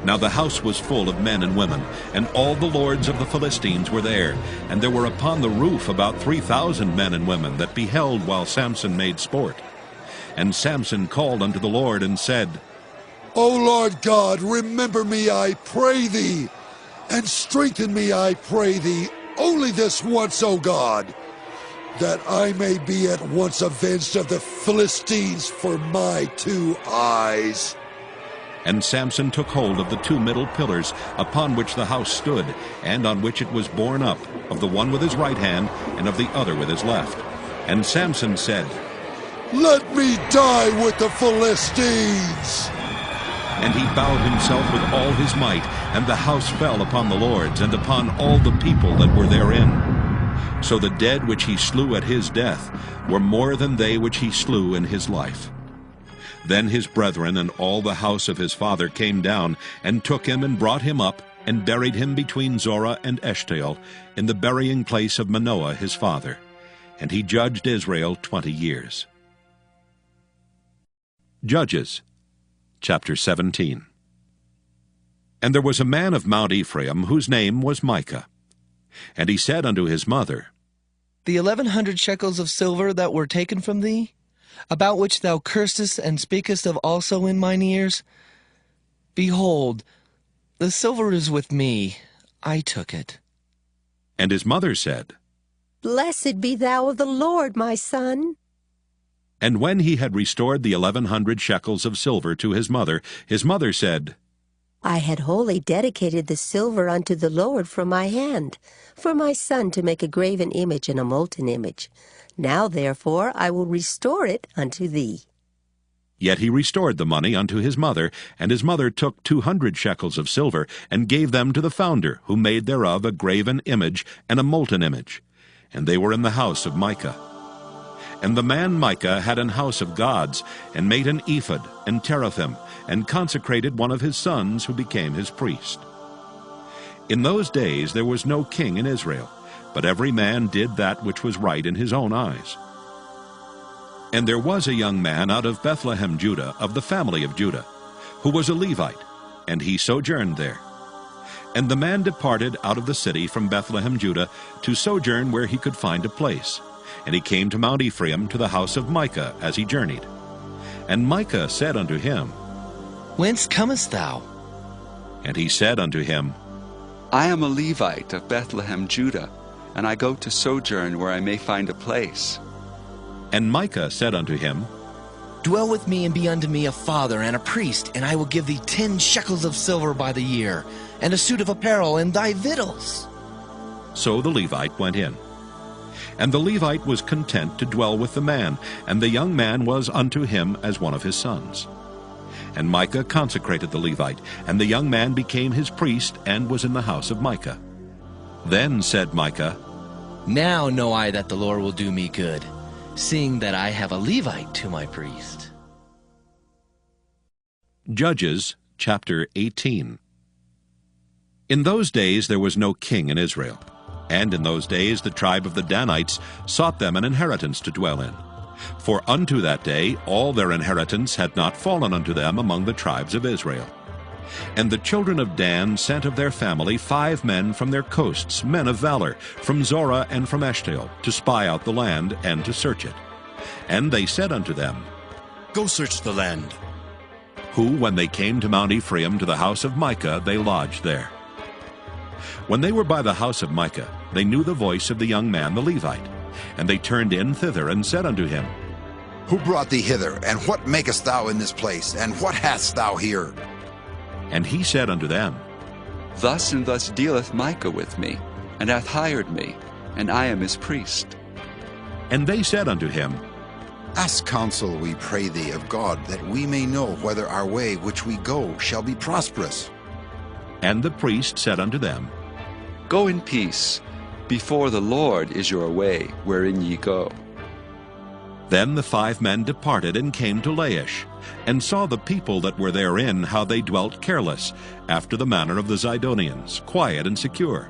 Now the house was full of men and women, and all the lords of the Philistines were there, and there were upon the roof about 3,000 men and women that beheld while Samson made sport. And Samson called unto the Lord, and said, O Lord God, remember me, I pray thee, and strengthen me, I pray thee, only this once, O God, that I may be at once avenged of the Philistines for my 2 eyes. And Samson took hold of the two middle pillars upon which the house stood, and on which it was borne up, of the one with his right hand, and of the other with his left. And Samson said, "Let me die with the Philistines!" And he bowed himself with all his might, and the house fell upon the lords, and upon all the people that were therein. So the dead which he slew at his death were more than they which he slew in his life. Then his brethren and all the house of his father came down, and took him, and brought him up, and buried him between Zorah and Eshtaol, in the burying place of Manoah his father. And he judged Israel 20 years. Judges, chapter 17. And there was a man of Mount Ephraim, whose name was Micah. And he said unto his mother, The 1,100 shekels of silver that were taken from thee, about which thou cursedst and speakest of also in mine ears, behold, the silver is with me, I took it. And his mother said, Blessed be thou of the Lord, my son. And when he had restored the 1,100 shekels of silver to his mother said, I had wholly dedicated the silver unto the Lord from my hand, for my son to make a graven image and a molten image. Now therefore I will restore it unto thee. Yet he restored the money unto his mother, and his mother took 200 shekels of silver, and gave them to the founder, who made thereof a graven image and a molten image. And they were in the house of Micah. And the man Micah had an house of gods, and made an ephod and teraphim, and consecrated one of his sons, who became his priest. In those days there was no king in Israel, but every man did that which was right in his own eyes. And there was a young man out of Bethlehem, Judah, of the family of Judah, who was a Levite, and he sojourned there. And the man departed out of the city from Bethlehem, Judah, to sojourn where he could find a place. And he came to Mount Ephraim, to the house of Micah, as he journeyed. And Micah said unto him, Whence comest thou? And he said unto him, I am a Levite of Bethlehem, Judah, and I go to sojourn where I may find a place. And Micah said unto him, Dwell with me, and be unto me a father and a priest, and I will give thee 10 shekels of silver by the year, and a suit of apparel, and thy victuals. So the Levite went in. And the Levite was content to dwell with the man, and the young man was unto him as one of his sons. And Micah consecrated the Levite, and the young man became his priest, and was in the house of Micah. Then said Micah, Now know I that the Lord will do me good, seeing that I have a Levite to my priest. Judges, chapter 18. In those days there was no king in Israel. And in those days the tribe of the Danites sought them an inheritance to dwell in. For unto that day all their inheritance had not fallen unto them among the tribes of Israel. And the children of Dan sent of their family 5 men from their coasts, men of valor, from Zorah and from Eshtaol, to spy out the land and to search it. And they said unto them, Go search the land. Who, when they came to Mount Ephraim to the house of Micah, they lodged there. When they were by the house of Micah, they knew the voice of the young man the Levite. And they turned in thither, and said unto him, Who brought thee hither, and what makest thou in this place, and what hast thou here? And he said unto them, Thus and thus dealeth Micah with me, and hath hired me, and I am his priest. And they said unto him, Ask counsel, we pray thee, of God, that we may know whether our way which we go shall be prosperous. And the priest said unto them, Go in peace. Before the Lord is your way, wherein ye go. Then the 5 men departed, and came to Laish, and saw the people that were therein, how they dwelt careless, after the manner of the Zidonians, quiet and secure.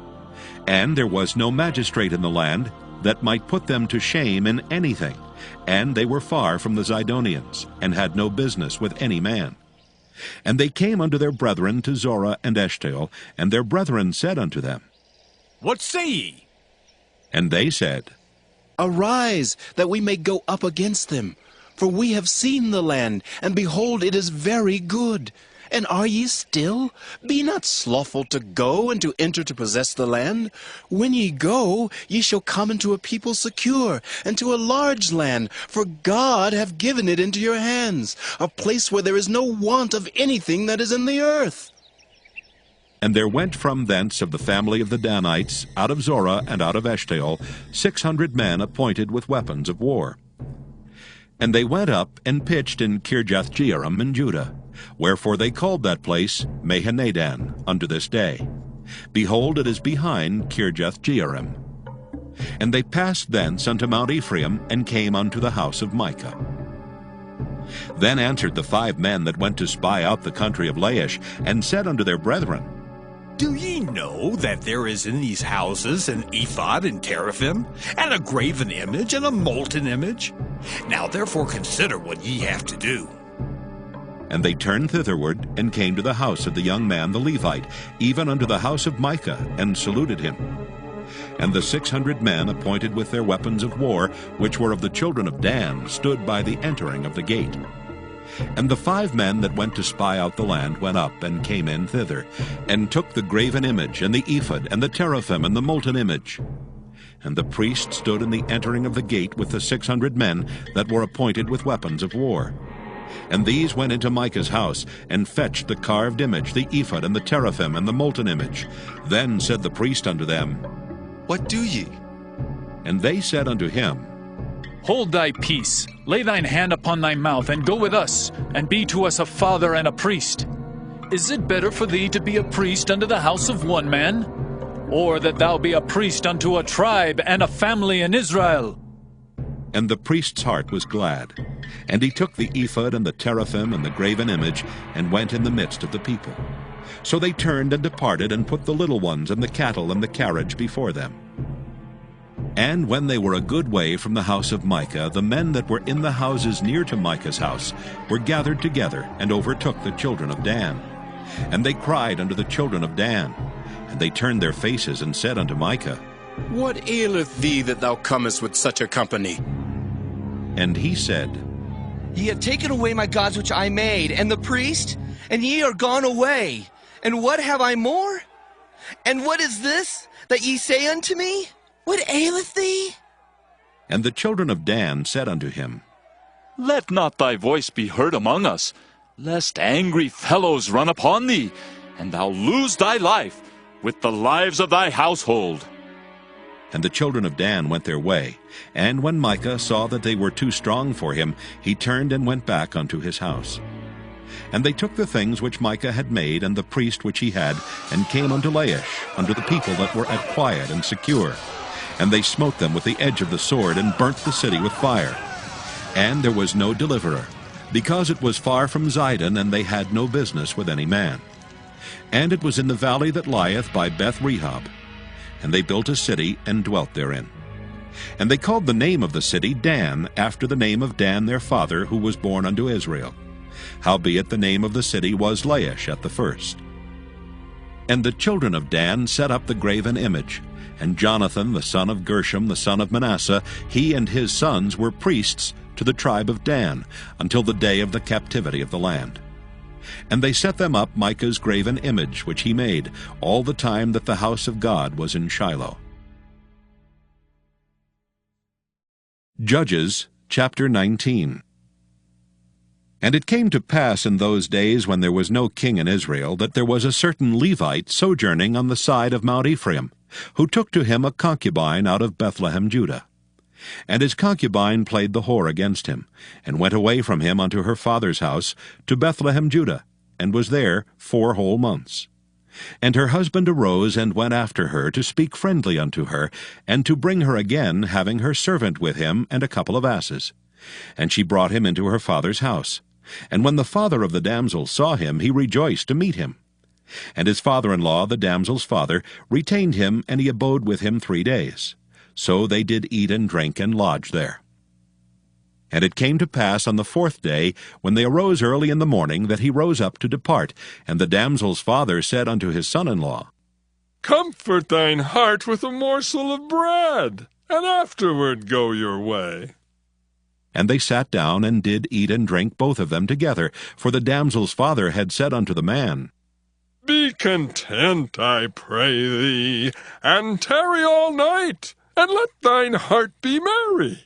And there was no magistrate in the land that might put them to shame in anything, and they were far from the Zidonians, and had no business with any man. And they came unto their brethren to Zorah and Eshtaol, and their brethren said unto them, What say ye? And they said, Arise, that we may go up against them. For we have seen the land, and behold, it is very good. And are ye still? Be not slothful to go and to enter to possess the land. When ye go, ye shall come into a people secure, and to a large land, for God hath given it into your hands, a place where there is no want of anything that is in the earth. And there went from thence of the family of the Danites, out of Zorah and out of Eshtaol, 600 men appointed with weapons of war. And they went up and pitched in Kirjath-jearim in Judah, wherefore they called that place Mahaneh-dan unto this day. Behold, it is behind Kirjath-jearim. And they passed thence unto Mount Ephraim, and came unto the house of Micah. Then answered the 5 men that went to spy out the country of Laish, and said unto their brethren, Do ye know that there is in these houses an ephod and teraphim, and a graven image and a molten image? Now therefore consider what ye have to do. And they turned thitherward, and came to the house of the young man the Levite, even unto the house of Micah, and saluted him. And the 600 men appointed with their weapons of war, which were of the children of Dan, stood by the entering of the gate. And the 5 men that went to spy out the land went up and came in thither, and took the graven image, and the ephod, and the teraphim, and the molten image. And the priest stood in the entering of the gate with the 600 men that were appointed with weapons of war. And these went into Micah's house, and fetched the carved image, the ephod, and the teraphim, and the molten image. Then said the priest unto them, What do ye? And they said unto him, Hold thy peace, lay thine hand upon thy mouth, and go with us, and be to us a father and a priest. Is it better for thee to be a priest unto the house of one man, or that thou be a priest unto a tribe and a family in Israel? And the priest's heart was glad. And he took the ephod and the teraphim and the graven image, and went in the midst of the people. So they turned and departed, and put the little ones and the cattle and the carriage before them. And when they were a good way from the house of Micah, the men that were in the houses near to Micah's house were gathered together, and overtook the children of Dan. And they cried unto the children of Dan. And they turned their faces, and said unto Micah, What aileth thee that thou comest with such a company? And he said, Ye have taken away my gods which I made, and the priest, and ye are gone away. And what have I more? And what is this that ye say unto me? What aileth thee? And the children of Dan said unto him, Let not thy voice be heard among us, lest angry fellows run upon thee, and thou lose thy life with the lives of thy household. And the children of Dan went their way. And when Micah saw that they were too strong for him, he turned and went back unto his house. And they took the things which Micah had made, and the priest which he had, and came unto Laish, unto the people that were at quiet and secure. And they smote them with the edge of the sword, and burnt the city with fire. And there was no deliverer, because it was far from Zidon, and they had no business with any man. And it was in the valley that lieth by Beth-rehob. And they built a city, and dwelt therein. And they called the name of the city Dan, after the name of Dan their father, who was born unto Israel. Howbeit the name of the city was Laish at the first. And the children of Dan set up the graven image. And Jonathan, the son of Gershom, the son of Manasseh, he and his sons were priests to the tribe of Dan, until the day of the captivity of the land. And they set them up Micah's graven image, which he made, all the time that the house of God was in Shiloh. Judges chapter 19. And it came to pass in those days, when there was no king in Israel, that there was a certain Levite sojourning on the side of Mount Ephraim, who took to him a concubine out of Bethlehem, Judah. And his concubine played the whore against him, and went away from him unto her father's house, to Bethlehem, Judah, and was there 4 whole months. And her husband arose and went after her, to speak friendly unto her, and to bring her again, having her servant with him, and a couple of asses. And she brought him into her father's house. And when the father of the damsel saw him, he rejoiced to meet him. And his father-in-law, the damsel's father, retained him, and he abode with him 3 days. So they did eat and drink, and lodge there. And it came to pass on the 4th day, when they arose early in the morning, that he rose up to depart. And the damsel's father said unto his son-in-law, Comfort thine heart with a morsel of bread, and afterward go your way. And they sat down and did eat and drink both of them together, for the damsel's father had said unto the man, Be content, I pray thee, and tarry all night, and let thine heart be merry.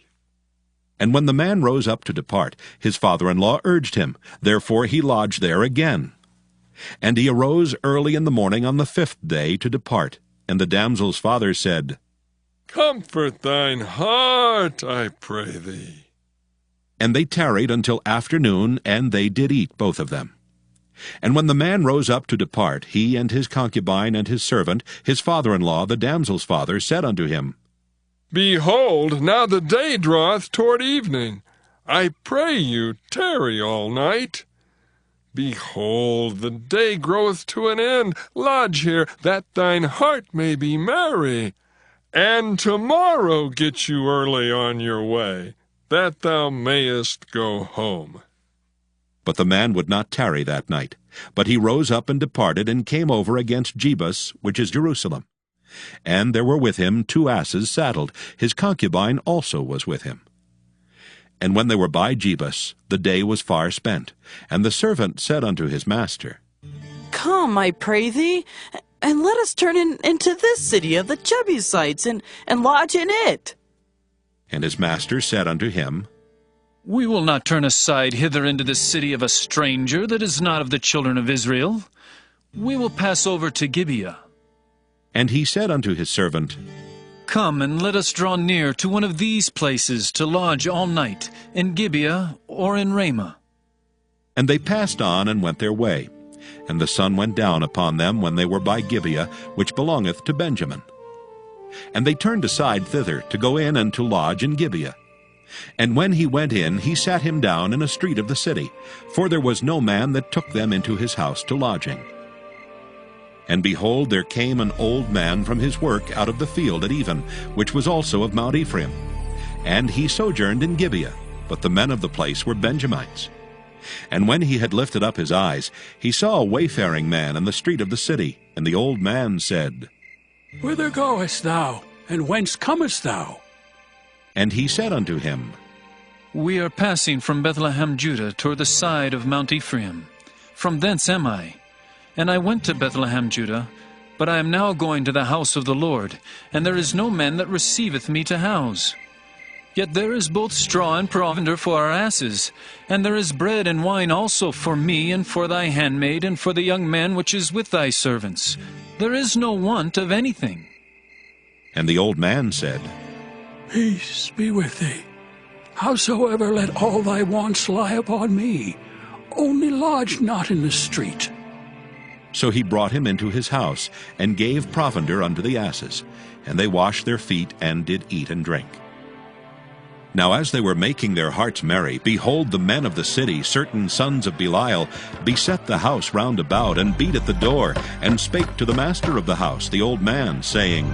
And when the man rose up to depart, his father-in-law urged him. Therefore he lodged there again. And he arose early in the morning on the 5th day to depart. And the damsel's father said, Comfort thine heart, I pray thee. And they tarried until afternoon, and they did eat both of them. And when the man rose up to depart, he and his concubine and his servant, his father-in-law, the damsel's father, said unto him, Behold, now the day draweth toward evening. I pray you, tarry all night. Behold, the day groweth to an end. Lodge here, that thine heart may be merry. And tomorrow get you early on your way, that thou mayest go home. But the man would not tarry that night. But he rose up and departed, and came over against Jebus, which is Jerusalem. And there were with him 2 asses saddled. His concubine also was with him. And when they were by Jebus, the day was far spent. And the servant said unto his master, Come, I pray thee, and let us turn into this city of the Jebusites, and lodge in it. And his master said unto him, We will not turn aside hither into the city of a stranger that is not of the children of Israel. We will pass over to Gibeah. And he said unto his servant, Come, and let us draw near to one of these places to lodge all night, in Gibeah or in Ramah. And they passed on and went their way. And the sun went down upon them when they were by Gibeah, which belongeth to Benjamin. And they turned aside thither to go in and to lodge in Gibeah. And when he went in, he sat him down in a street of the city, for there was no man that took them into his house to lodging. And behold, there came an old man from his work out of the field at even, which was also of Mount Ephraim. And he sojourned in Gibeah, but the men of the place were Benjamites. And when he had lifted up his eyes, he saw a wayfaring man in the street of the city. And the old man said, Whither goest thou, and whence comest thou? And he said unto him, We are passing from Bethlehem, Judah, toward the side of Mount Ephraim. From thence am I. And I went to Bethlehem, Judah, but I am now going to the house of the Lord, and there is no man that receiveth me to house. Yet there is both straw and provender for our asses, and there is bread and wine also for me, and for thy handmaid, and for the young man which is with thy servants. There is no want of anything. And the old man said, Peace be with thee. Howsoever, let all thy wants lie upon me. Only lodge not in the street. So he brought him into his house, and gave provender unto the asses. And they washed their feet, and did eat and drink. Now as they were making their hearts merry, behold, the men of the city, certain sons of Belial, beset the house round about, and beat at the door, and spake to the master of the house, the old man, saying,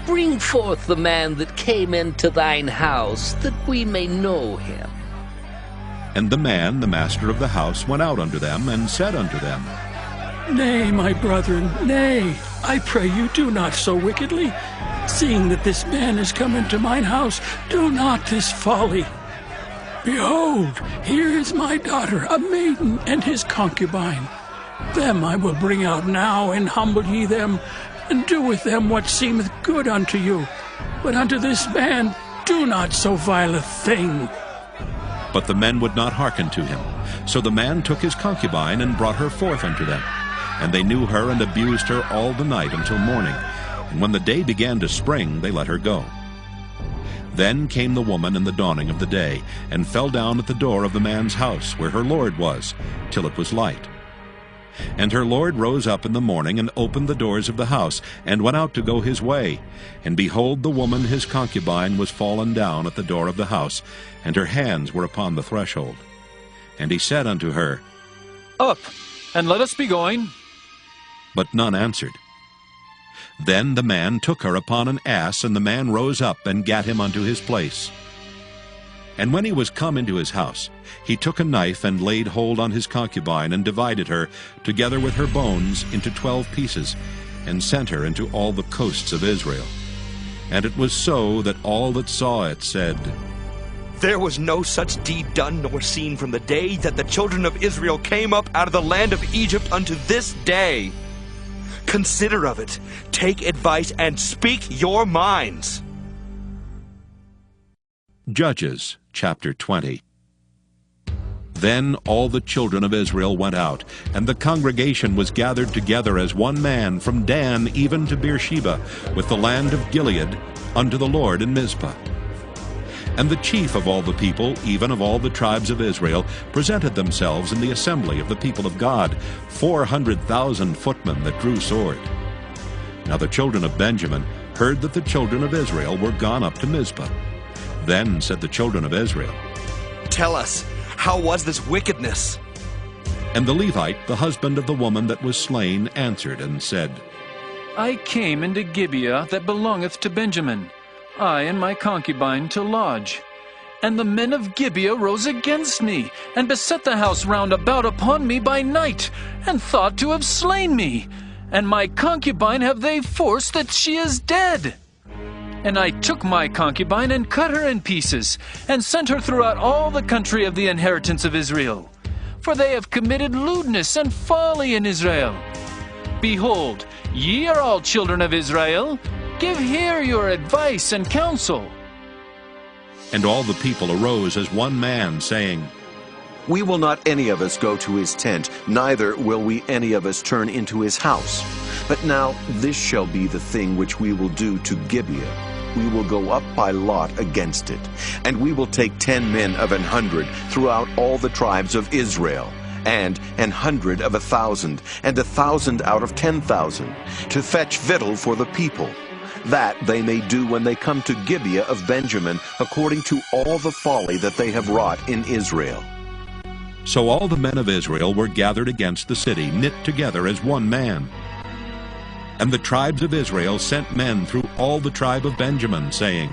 Bring forth the man that came into thine house, that we may know him. And the man, the master of the house, went out unto them, and said unto them, Nay, my brethren, nay, I pray you, do not so wickedly. Seeing that this man is come into mine house, do not this folly. Behold, here is my daughter, a maiden, and his concubine. Them I will bring out now, and humble ye them, and do with them what seemeth good unto you. But unto this man do not so vile a thing. But the men would not hearken to him. So the man took his concubine, and brought her forth unto them. And they knew her, and abused her all the night until morning. And when the day began to spring, they let her go. Then came the woman in the dawning of the day, and fell down at the door of the man's house, where her lord was, till it was light. And her lord rose up in the morning, and opened the doors of the house, and went out to go his way. And behold, the woman his concubine was fallen down at the door of the house, and her hands were upon the threshold. And he said unto her, Up, and let us be going. But none answered. Then the man took her upon an ass, and the man rose up, and gat him unto his place. And when he was come into his house, he took a knife, and laid hold on his concubine, and divided her, together with her bones, into 12 pieces, and sent her into all the coasts of Israel. And it was so that all that saw it said, There was no such deed done nor seen from the day that the children of Israel came up out of the land of Egypt unto this day. Consider of it, take advice, and speak your minds. Judges chapter 20. Then all the children of Israel went out, and the congregation was gathered together as one man from Dan even to Beersheba, with the land of Gilead, unto the Lord in Mizpah. And the chief of all the people, even of all the tribes of Israel, presented themselves in the assembly of the people of God, 400,000 footmen that drew sword. Now the children of Benjamin heard that the children of Israel were gone up to Mizpah. Then said the children of Israel, Tell us, how was this wickedness? And the Levite, the husband of the woman that was slain, answered and said, I came into Gibeah that belongeth to Benjamin, I and my concubine to lodge. And the men of Gibeah rose against me, and beset the house round about upon me by night, and thought to have slain me. And my concubine have they forced that she is dead. And I took my concubine and cut her in pieces, and sent her throughout all the country of the inheritance of Israel. For they have committed lewdness and folly in Israel. Behold, ye are all children of Israel. Give here your advice and counsel. And all the people arose as one man, saying, We will not any of us go to his tent, neither will we any of us turn into his house. But now this shall be the thing which we will do to Gibeah. We will go up by lot against it, and we will take 10 men of 100 throughout all the tribes of Israel, and 100 of 1,000, and 1,000 out of 10,000, to fetch victual for the people, that they may do when they come to Gibeah of Benjamin, according to all the folly that they have wrought in Israel. So all the men of Israel were gathered against the city, knit together as one man. And the tribes of Israel sent men through all the tribe of Benjamin, saying,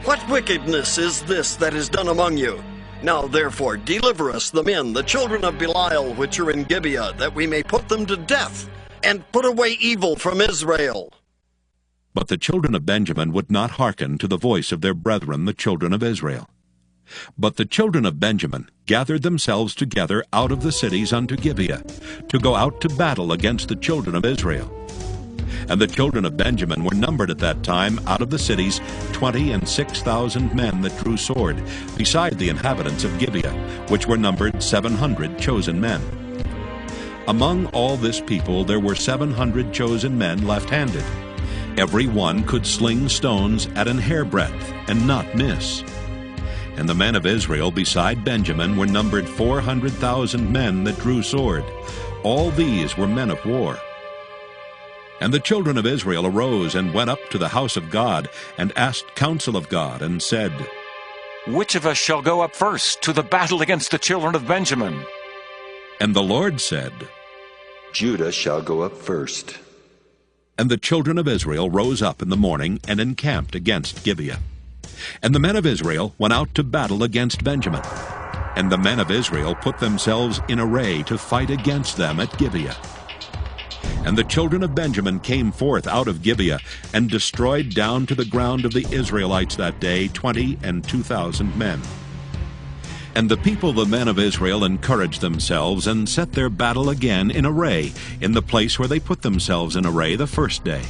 What wickedness is this that is done among you? Now therefore deliver us the men, the children of Belial, which are in Gibeah, that we may put them to death, and put away evil from Israel. But the children of Benjamin would not hearken to the voice of their brethren, the children of Israel. But the children of Benjamin gathered themselves together out of the cities unto Gibeah, to go out to battle against the children of Israel. And the children of Benjamin were numbered at that time out of the cities 26,000 men that drew sword, beside the inhabitants of Gibeah, which were numbered 700 chosen men. Among all this people there were 700 chosen men left-handed. Every one could sling stones at an hairbreadth, and not miss. And the men of Israel beside Benjamin were numbered 400,000 men that drew sword. All these were men of war. And the children of Israel arose and went up to the house of God, and asked counsel of God, and said, Which of us shall go up first to the battle against the children of Benjamin? And the Lord said, Judah shall go up first. And the children of Israel rose up in the morning, and encamped against Gibeah. And the men of Israel went out to battle against Benjamin. And the men of Israel put themselves in array to fight against them at Gibeah. And the children of Benjamin came forth out of Gibeah, and destroyed down to the ground of the Israelites that day 22,000 men. And the people, the men of Israel, encouraged themselves, and set their battle again in array, in the place where they put themselves in array the first day.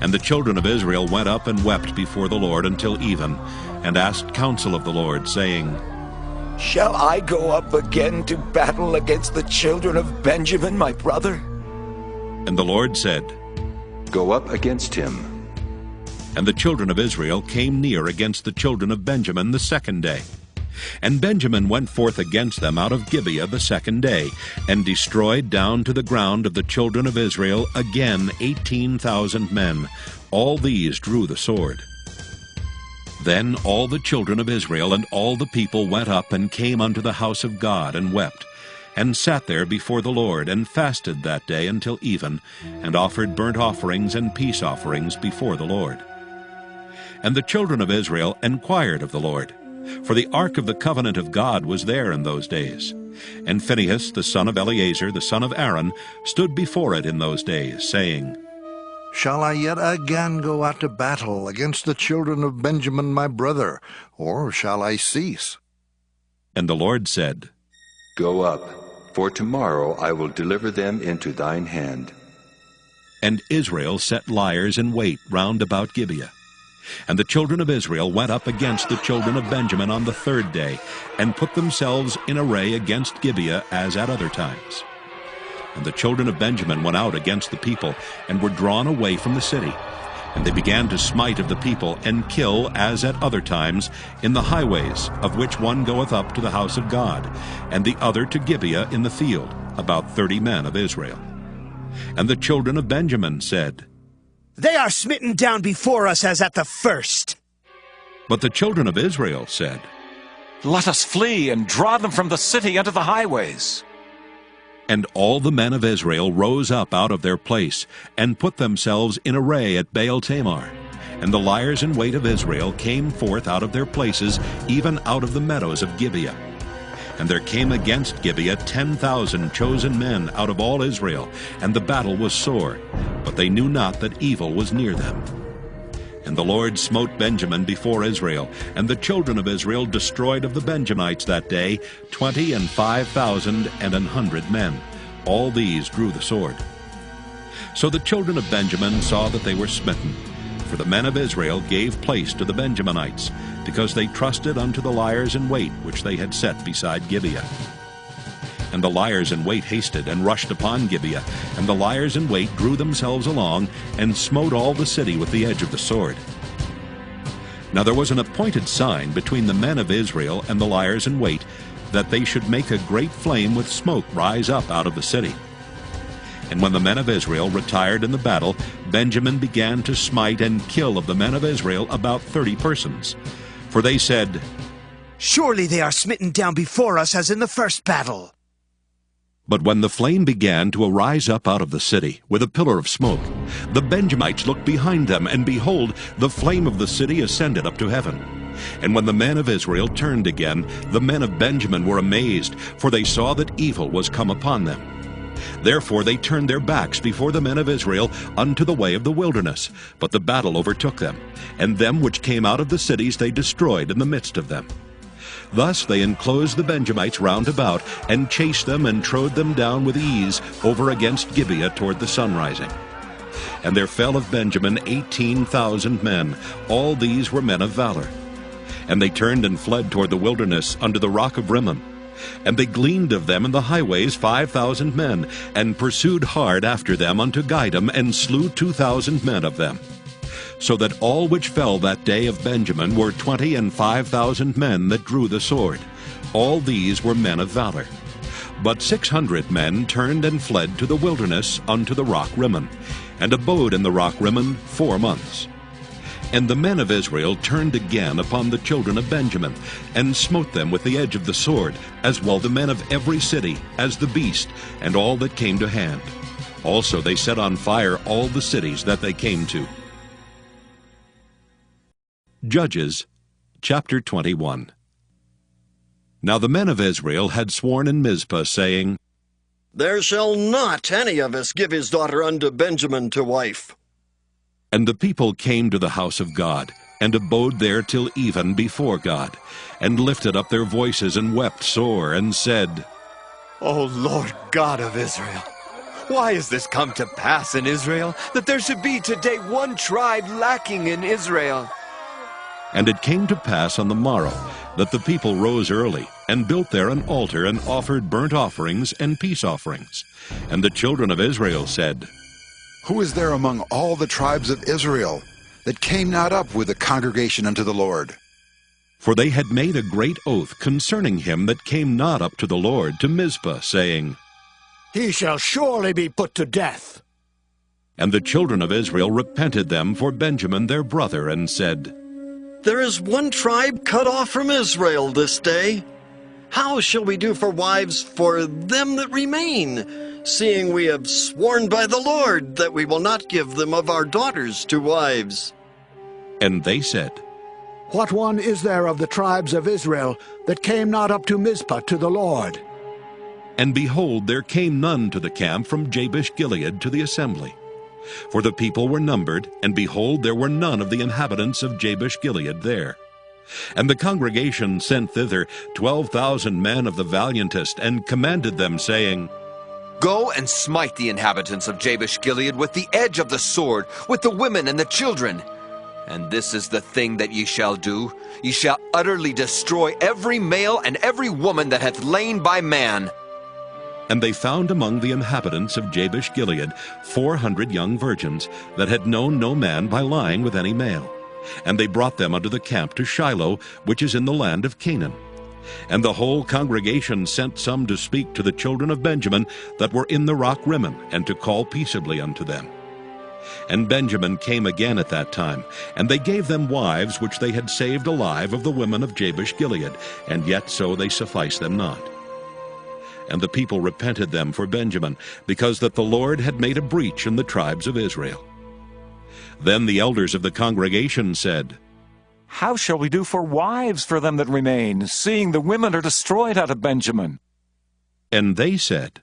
And the children of Israel went up and wept before the Lord until even, and asked counsel of the Lord, saying, Shall I go up again to battle against the children of Benjamin, my brother? And the Lord said, Go up against him. And the children of Israel came near against the children of Benjamin the second day. And Benjamin went forth against them out of Gibeah the second day, and destroyed down to the ground of the children of Israel again 18,000 men. All these drew the sword. Then all the children of Israel and all the people went up and came unto the house of God, and wept, and sat there before the Lord, and fasted that day until even, and offered burnt offerings and peace offerings before the Lord. And the children of Israel inquired of the Lord, for the ark of the covenant of God was there in those days. And Phinehas, the son of Eleazar, the son of Aaron, stood before it in those days, saying, Shall I yet again go out to battle against the children of Benjamin my brother, or shall I cease? And the Lord said, Go up, for tomorrow I will deliver them into thine hand. And Israel set liers in wait round about Gibeah. And the children of Israel went up against the children of Benjamin on the third day, and put themselves in array against Gibeah as at other times. And the children of Benjamin went out against the people, and were drawn away from the city. And they began to smite of the people, and kill as at other times in the highways, of which one goeth up to the house of God, and the other to Gibeah in the field, about 30 men of Israel. And the children of Benjamin said, They are smitten down before us as at the first. But the children of Israel said, Let us flee and draw them from the city unto the highways. And all the men of Israel rose up out of their place, and put themselves in array at Baal Tamar. And the liers in wait of Israel came forth out of their places, even out of the meadows of Gibeah. And there came against Gibeah 10,000 chosen men out of all Israel, and the battle was sore, but they knew not that evil was near them. And the Lord smote Benjamin before Israel, and the children of Israel destroyed of the Benjamites that day 25,100 men. All these drew the sword. So the children of Benjamin saw that they were smitten, for the men of Israel gave place to the Benjaminites, because they trusted unto the liers in wait which they had set beside Gibeah. And the liers in wait hasted and rushed upon Gibeah, and the liers in wait drew themselves along, and smote all the city with the edge of the sword. Now there was an appointed sign between the men of Israel and the liers in wait, that they should make a great flame with smoke rise up out of the city. And when the men of Israel retired in the battle, Benjamin began to smite and kill of the men of Israel about 30 persons. For they said, Surely they are smitten down before us as in the first battle. But when the flame began to arise up out of the city with a pillar of smoke, the Benjamites looked behind them, and behold, the flame of the city ascended up to heaven. And when the men of Israel turned again, the men of Benjamin were amazed, for they saw that evil was come upon them. Therefore they turned their backs before the men of Israel unto the way of the wilderness. But the battle overtook them, and them which came out of the cities they destroyed in the midst of them. Thus they enclosed the Benjamites round about, and chased them and trode them down with ease over against Gibeah toward the sunrising. And there fell of Benjamin 18,000 men. All these were men of valor. And they turned and fled toward the wilderness unto the rock of Rimmon. And they gleaned of them in the highways 5,000 men, and pursued hard after them unto Gidom, and slew 2,000 men of them. So that all which fell that day of Benjamin were 25,000 men that drew the sword. All these were men of valor. But 600 men turned and fled to the wilderness unto the rock Rimmon, and abode in the rock Rimmon 4 months. And the men of Israel turned again upon the children of Benjamin, and smote them with the edge of the sword, as well the men of every city, as the beast, and all that came to hand. Also they set on fire all the cities that they came to. Judges, chapter 21. Now the men of Israel had sworn in Mizpah, saying, There shall not any of us give his daughter unto Benjamin to wife. And the people came to the house of God, and abode there till even before God, and lifted up their voices, and wept sore, and said, O Lord God of Israel, why is this come to pass in Israel, that there should be today one tribe lacking in Israel? And it came to pass on the morrow that the people rose early, and built there an altar, and offered burnt offerings and peace offerings. And the children of Israel said, Who is there among all the tribes of Israel that came not up with the congregation unto the Lord? For they had made a great oath concerning him that came not up to the Lord to Mizpah, saying, He shall surely be put to death. And the children of Israel repented them for Benjamin their brother, and said, There is one tribe cut off from Israel this day. How shall we do for wives for them that remain, seeing we have sworn by the Lord that we will not give them of our daughters to wives? And they said, What one is there of the tribes of Israel that came not up to Mizpah to the Lord? And behold, there came none to the camp from Jabesh Gilead to the assembly. For the people were numbered, and behold, there were none of the inhabitants of Jabesh-Gilead there. And the congregation sent thither 12,000 men of the valiantest, and commanded them, saying, Go and smite the inhabitants of Jabesh-Gilead with the edge of the sword, with the women and the children. And this is the thing that ye shall do. Ye shall utterly destroy every male and every woman that hath lain by man. And they found among the inhabitants of Jabesh-Gilead 400 young virgins that had known no man by lying with any male. And they brought them unto the camp to Shiloh, which is in the land of Canaan. And the whole congregation sent some to speak to the children of Benjamin that were in the rock Rimmon, and to call peaceably unto them. And Benjamin came again at that time, and they gave them wives which they had saved alive of the women of Jabesh-Gilead, and yet so they sufficed them not. And the people repented them for Benjamin, because that the Lord had made a breach in the tribes of Israel. Then the elders of the congregation said, How shall we do for wives for them that remain, seeing the women are destroyed out of Benjamin? And they said,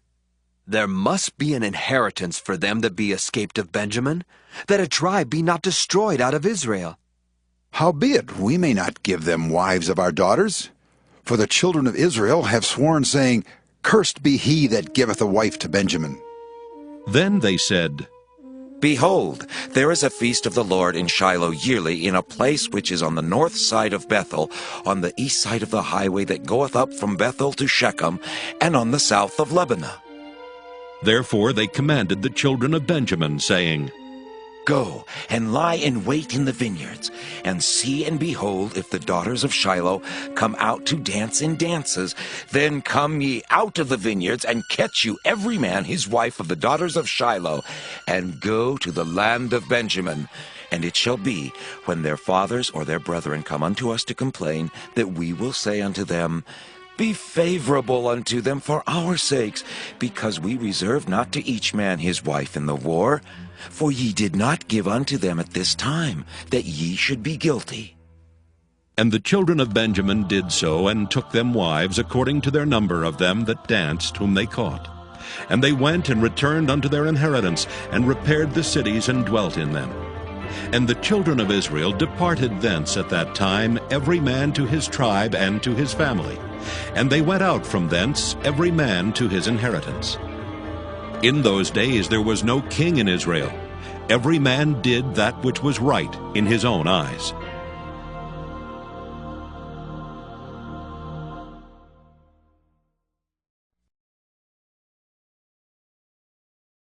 There must be an inheritance for them that be escaped of Benjamin, that a tribe be not destroyed out of Israel. Howbeit, we may not give them wives of our daughters. For the children of Israel have sworn, saying, Cursed be he that giveth a wife to Benjamin. Then they said, Behold, there is a feast of the Lord in Shiloh yearly, in a place which is on the north side of Bethel, on the east side of the highway that goeth up from Bethel to Shechem, and on the south of Lebanon. Therefore they commanded the children of Benjamin, saying, Go and lie in wait in the vineyards, and see and behold if the daughters of Shiloh come out to dance in dances. Then come ye out of the vineyards, and catch you every man his wife of the daughters of Shiloh, and go to the land of Benjamin. And it shall be, when their fathers or their brethren come unto us to complain, that we will say unto them, Be favorable unto them for our sakes, because we reserve not to each man his wife in the war. For ye did not give unto them at this time, that ye should be guilty. And the children of Benjamin did so, and took them wives according to their number of them that danced, whom they caught. And they went and returned unto their inheritance, and repaired the cities, and dwelt in them. And the children of Israel departed thence at that time, every man to his tribe and to his family. And they went out from thence, every man to his inheritance. In those days there was no king in Israel. Every man did that which was right in his own eyes.